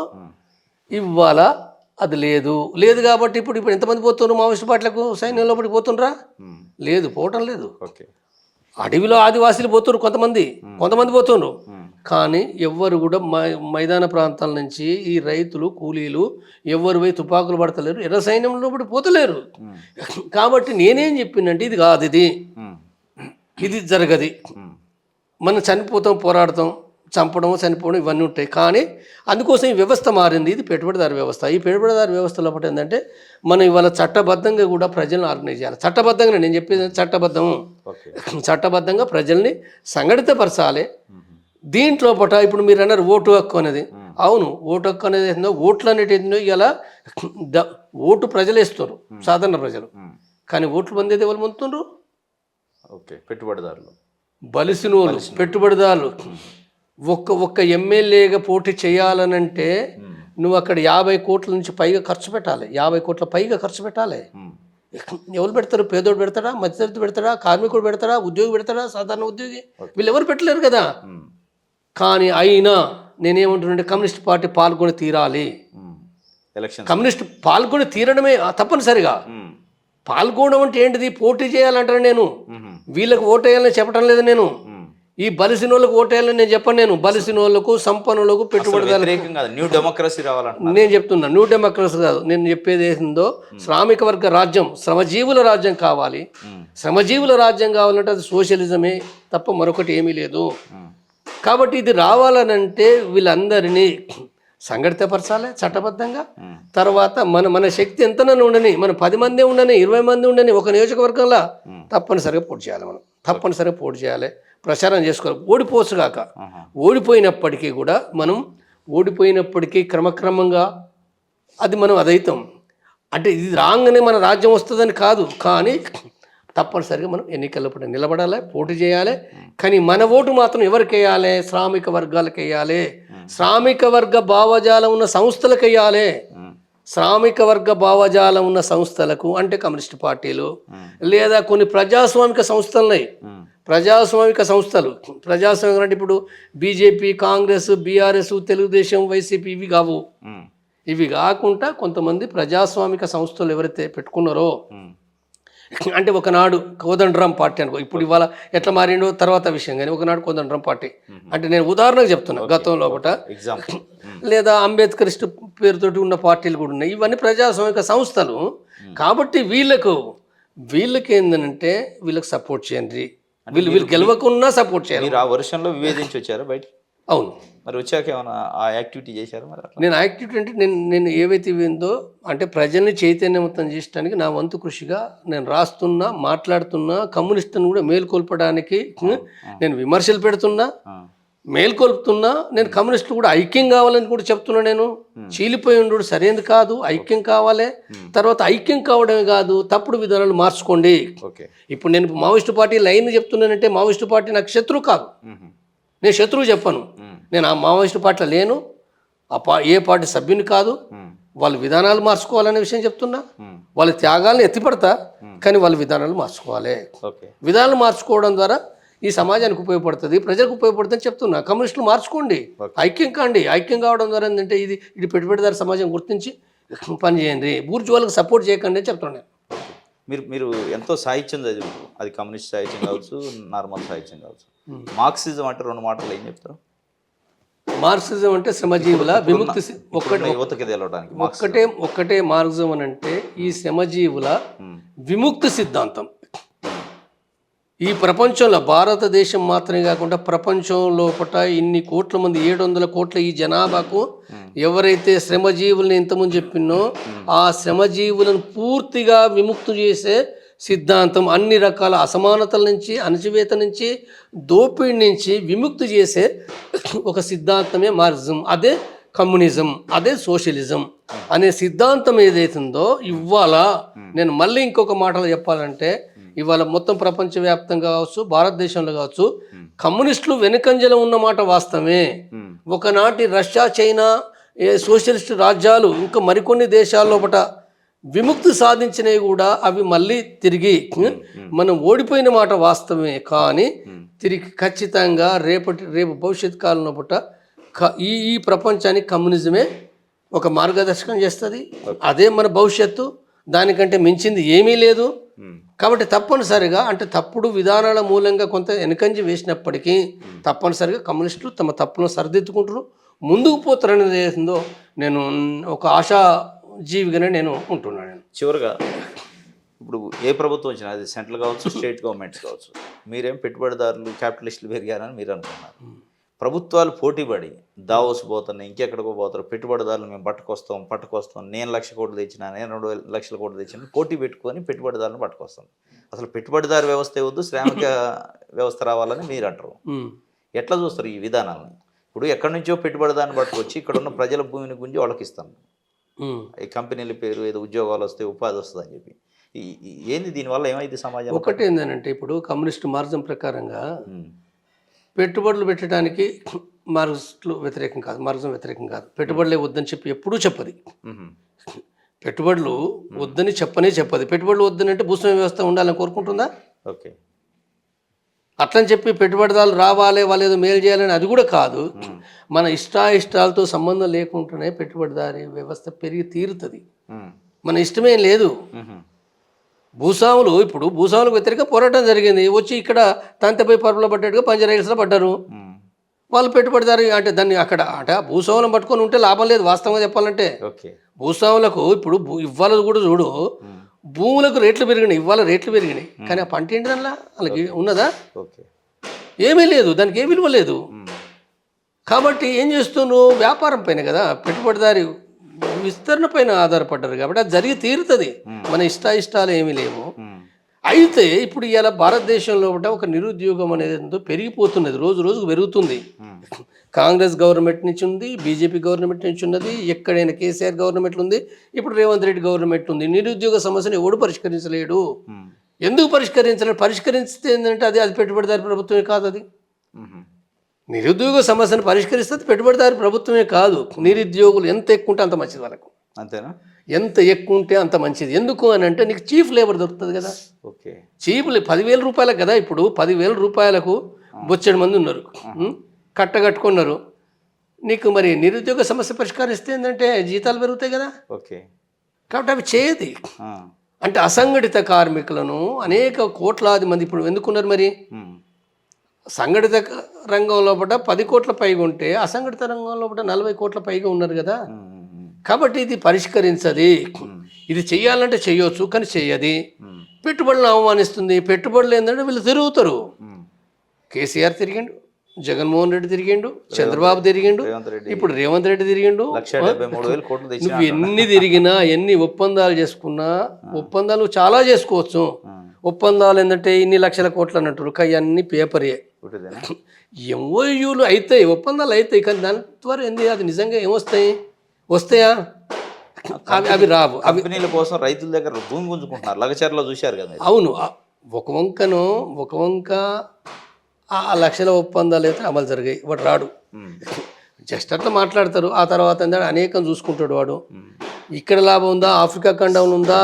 ఇవాళ అది లేదు కాబట్టి ఇప్పుడు ఎంతమంది పోతున్నారు మావోయిస్టు పార్టీలకు, సైన్యం లోపలికి పోతుండ్రా? లేదు, పోవటం లేదు. అడవిలో ఆదివాసీలు పోతున్నారు, కొంతమంది పోతున్నారు, కానీ ఎవ్వరు కూడా మైదాన ప్రాంతాల నుంచి ఈ రైతులు కూలీలు ఎవ్వరు పోయి తుపాకులు పడతలేరు, ఎర్ర సైన్యంలో కూడా పోతలేరు. కాబట్టి నేనేం చెప్పినంటే ఇది కాదు, ఇది జరగది. మనం చనిపోతాం, పోరాడతాం, చంపడం చనిపోవడం ఇవన్నీ ఉంటాయి. కానీ అందుకోసం ఈ వ్యవస్థ మారింది, ఇది పెట్టుబడిదారు వ్యవస్థ. ఈ పెట్టుబడిదారు వ్యవస్థ లోపల ఏంటంటే మనం ఇవాళ చట్టబద్ధంగా కూడా ప్రజలను ఆర్గనైజ్ చేయాలి. చట్టబద్ధంగా నేను చెప్పేది చట్టబద్ధంగా ప్రజల్ని సంఘటితపరచాలి. దీంట్లో ఇప్పుడు మీరు అన్నారు ఓటు హక్కు అనేది, అవును, ఓటు హక్కు అనేది ఏందో, ఓట్లు అనేది ఏందో ఇలా ఓటు ప్రజలు వేస్తున్నారు, సాధారణ ప్రజలు. కానీ ఓట్లు పొందేది ఎవరు పొందుతున్నారు? ఓకే, పెట్టుబడిదారులు. బలిసినోళ్ళు పెట్టుబడిదారులు ఒక్క ఎమ్మెల్యేగా పోటీ చేయాలనంటే నువ్వు అక్కడ 50 కోట్ల నుంచి పైగా ఖర్చు పెట్టాలి. 50 కోట్ల పైగా ఖర్చు పెట్టాలి. ఎవరు పెడతారు? పేదోడు పెడతాడా, మధ్యతరగతి పెడతాడా, కార్మికుడు పెడతాడా, ఉద్యోగి పెడతాడా, సాధారణ ఉద్యోగి? వీళ్ళు ఎవరు పెట్టలేరు కదా. కానీ అయినా నేనేమంటున్నానంటే కమ్యూనిస్ట్ పార్టీ పాల్గొని తీరాలి. ఎలక్షన్ కమ్యూనిస్ట్ పాల్గొని తీరడమే తప్పనిసరిగా. పాల్గొనడం అంటే ఏంటిది? పోటీ చేయాలంటాను నేను. వీళ్ళకి ఓటేయాలని చెప్పడం లేదు నేను. ఈ బలిసినోళ్ళకు ఓటేయాలని నేను చెప్పను. నేను బలిసినోళ్ళకు, సంపన్నులకు, పెట్టుబడిదారులకు న్యూ డెమోక్రసీ రావాలంట నేను చెప్తున్నా. న్యూ డెమోక్రసీ కాదు, నేను చెప్పేది ఏందో శ్రామిక వర్గ రాజ్యం, శ్రమజీవుల రాజ్యం కావాలి. శ్రమజీవుల రాజ్యం కావాలంటే అది సోషలిజమే తప్ప మరొకటి ఏమీ లేదు. కాబట్టి ఇది రావాలనంటే వీళ్ళందరినీ సంఘటితపరచాలి చట్టబద్ధంగా. తర్వాత మన శక్తి ఎంతనన్నా ఉండని, మన 10 మంది ఉండని, 20 మంది ఉండని, ఒక నియోజకవర్గంలో తప్పనిసరిగా పోటీ చేయాలి. మనం తప్పనిసరిగా పోటీ చేయాలి, ప్రచారం చేసుకోవాలి. ఓడిపోవచ్చు కాక, ఓడిపోయినప్పటికీ కూడా మనం ఓడిపోయినప్పటికీ క్రమక్రమంగా అది మనం అదైతాం. అంటే ఇది రాగానే మన రాజ్యం వస్తుందని కాదు, కానీ తప్పనిసరిగా మనం ఎన్నికల్లో నిలబడాలి, పోటీ చేయాలి. కానీ మన ఓటు మాత్రం ఎవరికి వేయాలి? శ్రామిక వర్గాలకు వేయాలి. శ్రామిక వర్గ భావజాలం ఉన్న సంస్థలకు వేయాలి. శ్రామిక వర్గ భావజాలం ఉన్న సంస్థలకు అంటే కమ్యూనిస్ట్ పార్టీలు లేదా కొన్ని ప్రజాస్వామిక సంస్థలున్నాయి. ప్రజాస్వామిక సంస్థలు, ప్రజాస్వామిక అంటే ఇప్పుడు BJP, Congress, BRS, Telugu Desam, YCP ఇవి కావు. ఇవి కాకుండా కొంతమంది ప్రజాస్వామిక సంస్థలు ఎవరైతే పెట్టుకున్నారో, అంటే ఒకనాడు కోదండరాం పార్టీ అనుకో, ఇప్పుడు ఇవాళ ఎట్లా మారిండో తర్వాత విషయం, కానీ ఒకనాడు కోదండరాం పార్టీ అంటే నేను ఉదాహరణకు చెప్తున్నా. గతంలో ఒకట లేదా అంబేద్కరిస్ట్ పేరుతోటి ఉన్న పార్టీలు కూడా ఉన్నాయి. ఇవన్నీ ప్రజాస్వామిక సంస్థలు. కాబట్టి వీళ్ళకి ఏంటంటే వీళ్ళకి సపోర్ట్ చేయండి. వీళ్ళు గెలవకున్నా సపోర్ట్ చేయాలి. మీరు ఆ వర్షంలో వివేదించి వచ్చారా బయట? అవును. మరి వచ్చాక ఏమైనా ఆ యాక్టివిటీ చేశారు? మరి నేను యాక్టివిటీ అంటే నేను ఏవైతే ఇవిందో అంటే ప్రజల్ని చైతన్యవంతం చేయడానికి నా వంతు కృషిగా నేను రాస్తున్నా, మాట్లాడుతున్నా, కమ్యూనిస్టుని కూడా మేల్కొల్పడానికి నేను విమర్శలు పెడుతున్నా, మేల్కొల్పుతున్నా. నేను కమ్యూనిస్టులు కూడా ఐక్యం కావాలని కూడా చెప్తున్నా. నేను చీలిపోయి ఉండడు సరైనది కాదు, ఐక్యం కావాలి. తర్వాత ఐక్యం కావడమే కాదు, తప్పుడు విధానాలు మార్చుకోండి. ఇప్పుడు నేను మావోయిస్టు పార్టీ లైన్ చెప్తున్నానంటే మావోయిస్టు పార్టీ నాకు శత్రువు కాదు, నేను శత్రువు చెప్పను. నేను ఆ మావోయిస్టు పార్టీలో లేను, ఏ పార్టీ సభ్యుని కాదు. వాళ్ళ విధానాలు మార్చుకోవాలనే విషయం చెప్తున్నా. వాళ్ళ త్యాగాలను ఎత్తిపడతా, కానీ వాళ్ళ విధానాలు మార్చుకోవాలి. విధానాలు మార్చుకోవడం ద్వారా ఈ సమాజానికి ఉపయోగపడుతుంది, ప్రజలకు ఉపయోగపడుతుంది చెప్తున్నా. కమ్యూనిస్టులు మార్చుకోండి, ఐక్యం కాండి. ఐక్యం కావడం ద్వారా ఏంటంటే ఇది పెట్టుబడిదారు సమాజం గుర్తించి పనిచేయండి. బూర్జువాళ్ళకి సపోర్ట్ చేయకండి అని చెప్తున్నాను. మీరు ఎంతో సాహిత్యం చదివారు, అది కమ్యూనిస్ట్ సాహిత్యం కావచ్చు, నార్మల్ సాహిత్యం కావచ్చు. మార్క్సిజం అంటే 2 మాటలు ఏం చెప్తారు? మార్క్సిజం అంటే శ్రమజీవుల విముక్తి. ఒక్కటే మార్క్సిజం అని అంటే ఈ శ్రమజీవుల విముక్తి సిద్ధాంతం. ఈ ప్రపంచంలో భారతదేశం మాత్రమే కాకుండా ప్రపంచం లోపల ఇన్ని కోట్ల మంది, 700 కోట్ల ఈ జనాభాకు ఎవరైతే శ్రమజీవులను ఇంతకుముందు చెప్పినో ఆ శ్రమజీవులను పూర్తిగా విముక్తి చేసే సిద్ధాంతం. అన్ని రకాల అసమానతల నుంచి, అణచివేత నుంచి, దోపిడీ నుంచి విముక్తి చేసే ఒక సిద్ధాంతమే మార్క్సిజం. అదే కమ్యూనిజం, అదే సోషలిజం అనే సిద్ధాంతం ఏదైతుందో ఇవాళ నేను మళ్ళీ ఇంకొక మాటలో చెప్పాలంటే ఇవాళ మొత్తం ప్రపంచవ్యాప్తంగా కావచ్చు, భారతదేశంలో కావచ్చు, కమ్యూనిస్టులు వెనుకంజలో ఉన్నమాట వాస్తవమే. ఒకనాటి రష్యా, చైనా, సోషలిస్ట్ రాజ్యాలు ఇంకా మరికొన్ని దేశాల లోపల విముక్తి సాధించినవి కూడా అవి మళ్ళీ తిరిగి మనం ఓడిపోయిన మాట వాస్తవమే. కానీ తిరిగి ఖచ్చితంగా రేపు భవిష్యత్ కాలంలో పుట్ట ఈ ప్రపంచానికి కమ్యూనిజమే ఒక మార్గదర్శకం చేస్తుంది. అదే మన భవిష్యత్తు, దానికంటే మించింది ఏమీ లేదు. కాబట్టి తప్పనిసరిగా అంటే తప్పుడు విధానాల మూలంగా కొంత వెనుకంజి వేసినప్పటికీ తప్పనిసరిగా కమ్యూనిస్టులు తమ తప్పులను సరిదిద్దుకుంటారు, ముందుకు పోతారనేది ఏదో నేను ఒక ఆశాజీవిగానే నేను ఉంటున్నాను. చివరిగా ఇప్పుడు ఏ ప్రభుత్వం వచ్చినా అది సెంట్రల్ కావచ్చు, స్టేట్ గవర్నమెంట్స్ కావచ్చు, మీరేం పెట్టుబడిదారులు, క్యాపిటలిస్టులు పెరిగారని మీరు అనుకున్నారు. ప్రభుత్వాలు పోటీపడి దావోస్ పోతున్నాయి, ఇంకెక్కడికో పోతారు, పెట్టుబడిదారులు మేము పట్టుకొస్తాం, నేను 1,00,000 కోట్లు తెచ్చినా, నేను 2 లక్షల కోట్లు తెచ్చినా, పోటీ పెట్టుకొని పెట్టుబడిదారులను పట్టుకొస్తాం. అసలు పెట్టుబడిదారు వ్యవస్థ వద్దు, శ్రామిక వ్యవస్థ రావాలని మీరు అంటారు. ఎట్లా చూస్తారు ఈ విధానాలను? ఇప్పుడు ఎక్కడి నుంచో పెట్టుబడిదారుని పట్టుకొచ్చి ఇక్కడ ఉన్న ప్రజల భూమిని గుంజి వాళ్ళకి ఇస్తాను, ఈ కంపెనీల పేరు ఏదో ఉద్యోగాలు వస్తాయి, ఉపాధి వస్తుంది అని చెప్పి. ఏంది దీనివల్ల ఏమైంది సమాజం? ఒకటి ఏంటంటే ఇప్పుడు కమ్యూనిస్ట్ మార్గం ప్రకారంగా పెట్టుబడులు పెట్టడానికి మార్క్స్లు వ్యతిరేకం కాదు, మార్గం వ్యతిరేకం కాదు. పెట్టుబడులే వద్దని చెప్పి ఎప్పుడూ చెప్పది. పెట్టుబడులు వద్దని చెప్పది. పెట్టుబడులు వద్దని అంటే భూస్వామ్య వ్యవస్థ ఉండాలని కోరుకుంటుందా? ఓకే. అట్లని చెప్పి పెట్టుబడిదారులు రావాలి, వాళ్ళు ఏదో మేలు చేయాలని అది కూడా కాదు. మన ఇష్టాలతో సంబంధం లేకుండానే పెట్టుబడిదారి వ్యవస్థ పెరిగి తీరుతుంది. మన ఇష్టమేం లేదు. భూస్వాములకు వ్యతిరేక పోరాటం జరిగింది. వచ్చి ఇక్కడ తంతెపై పరుపులో పడ్డట్టుగా పంజరైల్స్లో పడ్డారు. వాళ్ళు పెట్టుబడిదారు అంటే దాన్ని అక్కడ భూస్వాములను పట్టుకొని ఉంటే లాభం లేదు. వాస్తవంగా చెప్పాలంటే భూస్వాములకు ఇప్పుడు ఇవ్వాలి కూడా చూడు, భూములకు రేట్లు పెరిగినాయి, ఇవాళ రేట్లు పెరిగినాయి, కానీ ఆ పంట ఏంటి దానిలో వాళ్ళకి ఉన్నదా? ఏమీ లేదు, దానికి ఏ విలువ లేదు. కాబట్టి ఏం చేస్తున్నావు? వ్యాపారం పైన కదా, పెట్టుబడిదారి విస్తరణ పైన ఆధారపడ్డారు కాబట్టి అది జరిగి తీరుతుంది. మన ఇష్టాలు ఏమీ లేవు. అయితే ఇప్పుడు ఇలా భారతదేశంలో ఒక నిరుద్యోగం అనేది ఎంతో పెరిగిపోతున్నది, రోజు రోజుకు పెరుగుతుంది. కాంగ్రెస్ గవర్నమెంట్ నుంచి ఉంది, బీజేపీ గవర్నమెంట్ నుంచి ఉన్నది, ఎక్కడైనా కేసీఆర్ గవర్నమెంట్ ఉంది, ఇప్పుడు రేవంత్ రెడ్డి గవర్నమెంట్ ఉంది. నిరుద్యోగ సమస్యను ఎవడు పరిష్కరించలేడు. ఎందుకు పరిష్కరించలేడు? పరిష్కరిస్తే ఏంటంటే అది పెట్టుబడిదారి ప్రభుత్వమే కాదు. అది నిరుద్యోగ సమస్యను పరిష్కరిస్తే పెట్టుబడిదారి ప్రభుత్వమే కాదు. నిరుద్యోగులు ఎంత ఎక్కువ ఉంటే అంత మంచిది వాళ్ళకు. అంతేనా? ఎంత ఎక్కువ ఉంటే అంత మంచిది. ఎందుకు అని అంటే నీకు చీఫ్ లేబర్ దొరుకుతుంది కదా. ఓకే, చీఫ్ 10,000 రూపాయలకు కదా. ఇప్పుడు 10,000 రూపాయలకు బొచ్చెడు మంది ఉన్నారు, కట్టగట్టుకున్నారు. నీకు మరి నిరుద్యోగ సమస్య పరిష్కరిస్తే ఏంటంటే జీతాలు పెరుగుతాయి కదా. ఓకే, కాబట్టి అవి చేయది. అంటే అసంఘటిత కార్మికులను అనేక కోట్లాది మంది ఇప్పుడు ఎందుకున్నారు మరి? సంఘటిత రంగం లోపల 10 కోట్ల పైగా ఉంటే అసంఘటిత రంగం లోపల 40 కోట్ల పైగా ఉన్నారు కదా. కాబట్టి ఇది పరిష్కరించది. ఇది చెయ్యాలంటే చెయ్యొచ్చు, కానీ చెయ్యది. పెట్టుబడులను అవమానిస్తుంది. పెట్టుబడులు ఏంటంటే వీళ్ళు తిరుగుతారు. కేసీఆర్ తిరిగిండు, జగన్మోహన్ రెడ్డి తిరిగిండు, చంద్రబాబు తిరిగిండు, ఇప్పుడు రేవంత్ రెడ్డి తిరిగిండు. నువ్వు ఎన్ని తిరిగినా, ఎన్ని ఒప్పందాలు చేసుకున్నా, ఒప్పందాలు చాలా చేసుకోవచ్చు. ఒప్పందాలు ఏంటంటే ఇన్ని లక్షల కోట్లు అన్నట్టు అన్నీ పేపరే. ఎంఓయూలు అవుతాయి, ఒప్పందాలు అవుతాయి, కానీ దాని ద్వారా అది నిజంగా ఏమొస్తాయి? వస్తాయా? అవి రావు. కంపెనీల కోసం రైతుల దగ్గర భూమి గుంజుకుంటున్నారు. లగచర్లో చూశారు కదా. అవును, ఒక వంక ఆ లక్షల ఒప్పందాలు అయితే అమలు జరిగాయి. వాడు రాడు, జస్ట్ అట్లా మాట్లాడతారు. ఆ తర్వాత అనేకం చూసుకుంటాడు వాడు. ఇక్కడ లాభం ఉందా, ఆఫ్రికా ఖండం ఉందా,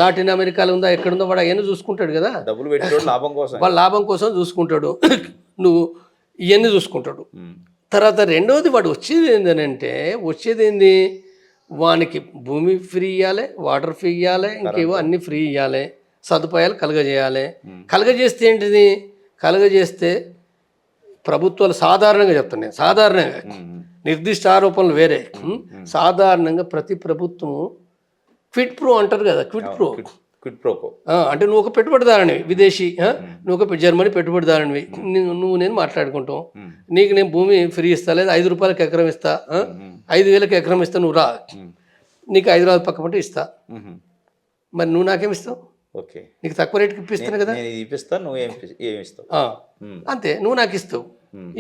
లాటిన్ అమెరికాలో ఉందా, ఎక్కడుందో వాడు అవన్నీ చూసుకుంటాడు కదా. డబ్బులు పెట్టాడు లాభం కోసం, వాడు లాభం కోసం చూసుకుంటాడు. నువ్వు ఇవన్నీ చూసుకుంటాడు. తర్వాత రెండవది వాడు వచ్చేది ఏంది? వానికి భూమి ఫ్రీ ఇవ్వాలి, వాటర్ ఫ్రీ ఇవ్వాలి, ఇంకేవో అన్ని ఫ్రీ ఇవ్వాలి, సదుపాయాలు కలుగజేయాలి. కలుగజేస్తే ఏంటిది? కలుగజేస్తే ప్రభుత్వాలు సాధారణంగా చెప్తున్నాయి, సాధారణంగా నిర్దిష్ట ఆరోపణలు వేరే. సాధారణంగా ప్రతి ప్రభుత్వము క్విట్ ప్రో అంటారు కదా. క్విట్ ప్రోకో అంటే నువ్వు ఒక పెట్టుబడిదారునివి, విదేశీ, నువ్వు ఒక జర్మనీ పెట్టుబడిదారునివి, నేను మాట్లాడుకుంటాం. నీకు నేను భూమి ఫ్రీ ఇస్తా, లేదా 5 రూపాయలకి ఎకరం ఇస్తా, 5,000కి ఎకరం ఇస్తా, నువ్వు రా, నీకు హైదరాబాద్ పక్క పంటే ఇస్తా. మరి నువ్వు నాకేమి ఇస్తావు? ఓకే, నీకు తక్కువ రేటుకి ఇప్పిస్తాను కదా. అంతే, నువ్వు నాకు ఇస్తావు.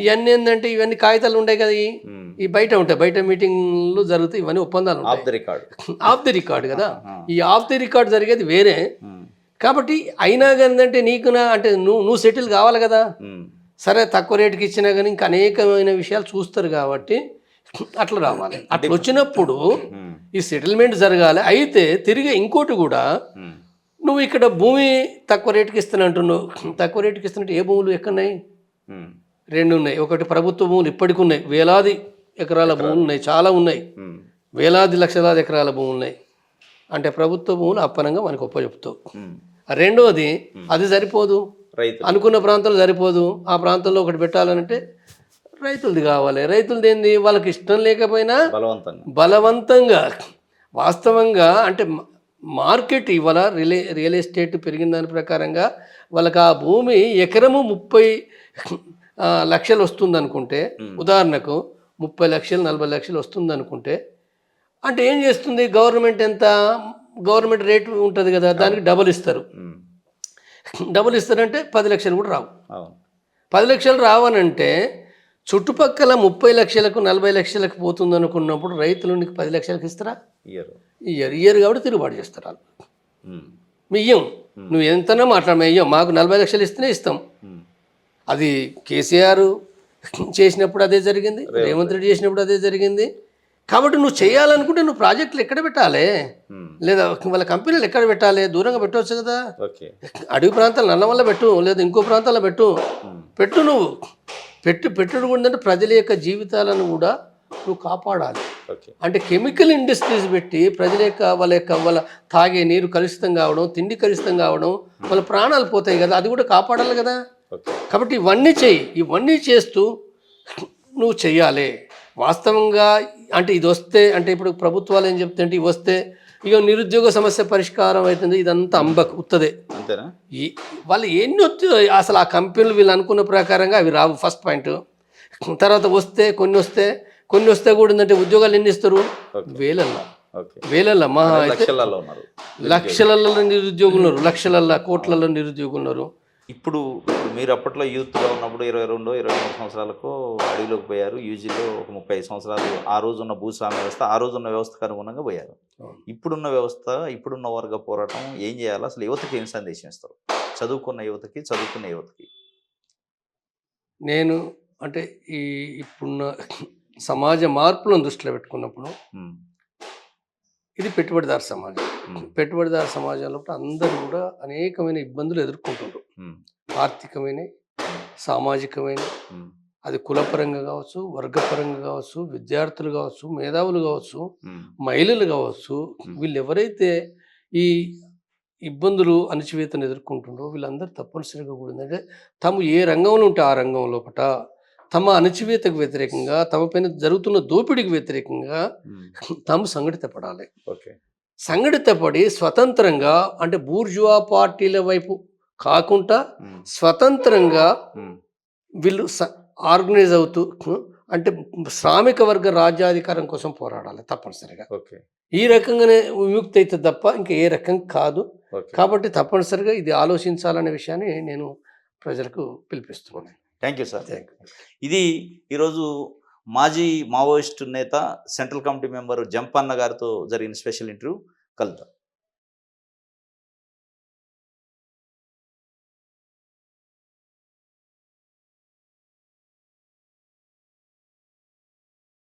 ఇవన్నీ ఏంటంటే ఇవన్నీ కాగితాలు ఉంటాయి కదా, ఈ బయట ఉంటాయి, బయట మీటింగ్లు జరుగుతాయి, ఇవన్నీ ఒప్పందాలు ఉంటాయి. ఆఫ్ ది రికార్డ్ కదా. ఈ ఆఫ్ ది రికార్డ్ జరిగేది వేరే. కాబట్టి అయినా కానీ నీకు అంటే నువ్వు సెటిల్ కావాలి కదా. సరే, తక్కువ రేటుకి ఇచ్చినా కానీ ఇంకా అనేకమైన విషయాలు చూస్తారు కాబట్టి అట్లా రావాలి. అట్లా వచ్చినప్పుడు ఈ సెటిల్మెంట్ జరగాలి. అయితే తిరిగి ఇంకోటి కూడా, నువ్వు ఇక్కడ భూమి తక్కువ రేటుకి ఇస్తానంటున్నావు. తక్కువ రేటుకి ఇస్తున్నట్టు ఏ భూములు ఎక్కడున్నాయి? 2 ఉన్నాయి. ఒకటి ప్రభుత్వ భూములు ఇప్పటికి ఉన్నాయి, వేలాది ఎకరాల భూములు ఉన్నాయి, చాలా ఉన్నాయి, వేలాది లక్షలాది ఎకరాల భూములు ఉన్నాయి. అంటే ప్రభుత్వ భూములు అప్పనంగా మనకు చెప్తావు. రెండవది, అది సరిపోదు, అనుకున్న ప్రాంతంలో సరిపోదు. ఆ ప్రాంతంలో ఒకటి పెట్టాలంటే రైతులది కావాలి. రైతులది ఏంది? వాళ్ళకి ఇష్టం లేకపోయినా బలవంతంగా. వాస్తవంగా అంటే మార్కెట్ ఇవాళ రియల్ ఎస్టేట్ పెరిగిన దాని ప్రకారంగా వాళ్ళకి ఆ భూమి ఎకరము 30 లక్షలు వస్తుంది అనుకుంటే, ఉదాహరణకు 30 లక్షలు 40 లక్షలు వస్తుంది అనుకుంటే, అంటే ఏం చేస్తుంది గవర్నమెంట్? గవర్నమెంట్ రేటు ఉంటుంది కదా, దానికి డబుల్ ఇస్తారు. డబుల్ ఇస్తారంటే 10 లక్షలు కూడా రావు. 10 లక్షలు రావనంటే చుట్టుపక్కల 30 లక్షలకు 40 లక్షలకు పోతుంది అనుకున్నప్పుడు రైతులు నీకు 10 లక్షలకు ఇస్తారా? ఇయ్యరు కాబట్టి తిరుగుబాటు చేస్తారు వాళ్ళు. ఇయ్యం, నువ్వు ఎంతనో మాట్లాడమే ఇయ్యం, మాకు 40 లక్షలు ఇస్తేనే ఇస్తాం. అది కేసీఆర్ చేసినప్పుడు అదే జరిగింది, రేవంత్ రెడ్డి చేసినప్పుడు అదే జరిగింది. కాబట్టి నువ్వు చేయాలనుకుంటే నువ్వు ప్రాజెక్టులు ఎక్కడ పెట్టాలి, లేదా వాళ్ళ కంపెనీలు ఎక్కడ పెట్టాలి, దూరంగా పెట్టవచ్చు కదా. అడవి ప్రాంతాలు నల్లమల్ల పెట్టు, లేదా ఇంకో ప్రాంతాల్లో పెట్టు నువ్వు పెట్టుడు కూడా అంటే ప్రజల యొక్క జీవితాలను కూడా నువ్వు కాపాడాలి. అంటే కెమికల్ ఇండస్ట్రీస్ పెట్టి ప్రజల యొక్క వాళ్ళ తాగే నీరు కలుషితం కావడం, తిండి కలుషితం కావడం, వాళ్ళ ప్రాణాలు పోతాయి కదా, అది కూడా కాపాడాలి కదా. కాబట్టి ఇవన్నీ చేస్తూ నువ్వు చెయ్యాలి. వాస్తవంగా అంటే ఇది వస్తే, అంటే ఇప్పుడు ప్రభుత్వాలు ఏం చెప్తాయంటే ఇవి వస్తే ఇక నిరుద్యోగ సమస్య పరిష్కారం అవుతుంది, ఇదంతా ఉత్తదే. అంతేనా? వాళ్ళు ఎన్ని అసలు ఆ కంపెనీలు వీళ్ళు అనుకున్న ప్రకారంగా అవి రావు, ఫస్ట్ పాయింట్. తర్వాత కొన్ని వస్తే కూడా ఏంటంటే ఉద్యోగాలు ఎన్ని ఇస్తారు, వేలల్లో మహా అయితే లక్షలలో నిరుద్యోగులు ఉన్నారు, లక్షలల్లో కోట్లలో నిరుద్యోగులు ఉన్నారు. ఇప్పుడు మీరు అప్పట్లో యూత్గా ఉన్నప్పుడు 22-23 సంవత్సరాలకు అడవిలోకి పోయారు, యూజీలో ఒక 35 సంవత్సరాలు ఆ రోజున్న భూస్వామ్య వ్యవస్థ, ఆ రోజున్న వ్యవస్థకు అనుగుణంగా పోయారు. ఇప్పుడున్న వ్యవస్థ, ఇప్పుడున్న వర్గ పోరాటం ఏం చేయాలి, అసలు యువతకి ఏం సందేశం ఇస్తారు, చదువుకున్న యువతకి? నేను అంటే ఇప్పుడున్న సమాజ మార్పులను దృష్టిలో పెట్టుకున్నప్పుడు ఇది పెట్టుబడిదారు సమాజం. పెట్టుబడిదారు సమాజంలో అందరూ కూడా అనేకమైన ఇబ్బందులు ఎదుర్కొంటుండ్రు. ఆర్థికమైన, సామాజికమైన, అది కులపరంగా కావచ్చు, వర్గపరంగా కావచ్చు, విద్యార్థులు కావచ్చు, మేధావులు కావచ్చు, మహిళలు కావచ్చు. వీళ్ళు ఎవరైతే ఈ ఇబ్బందులు అణచివేతను ఎదుర్కొంటుండ్రో వీళ్ళందరూ తప్పనిసరిగా కూడా ఏంటంటే తాము ఏ రంగంలో ఉంటే ఆ రంగం లోపల తమ అణచివేతకు వ్యతిరేకంగా, తమ పైన జరుగుతున్న దోపిడీకి వ్యతిరేకంగా తాము సంఘటితపడాలి. సంఘటితపడి స్వతంత్రంగా, అంటే బూర్జువా పార్టీల వైపు కాకుండా స్వతంత్రంగా వీళ్ళు ఆర్గనైజ్ అవుతూ, అంటే శ్రామిక వర్గ రాజ్యాధికారం కోసం పోరాడాలి తప్పనిసరిగా. ఈ రకంగానే విముక్తి అయితే తప్ప ఇంకా ఏ రకం కాదు. కాబట్టి తప్పనిసరిగా ఇది ఆలోచించాలనే విషయాన్ని నేను ప్రజలకు పిలిపిస్తున్నాను. Thank you sir. ఇది ఈరోజు మాజీ మావోయిస్టు నేత, సెంట్రల్ కమిటీ మెంబర్ జంపన్న గారితో జరిగిన స్పెషల్ ఇంటర్వ్యూ. కలుద్దాం.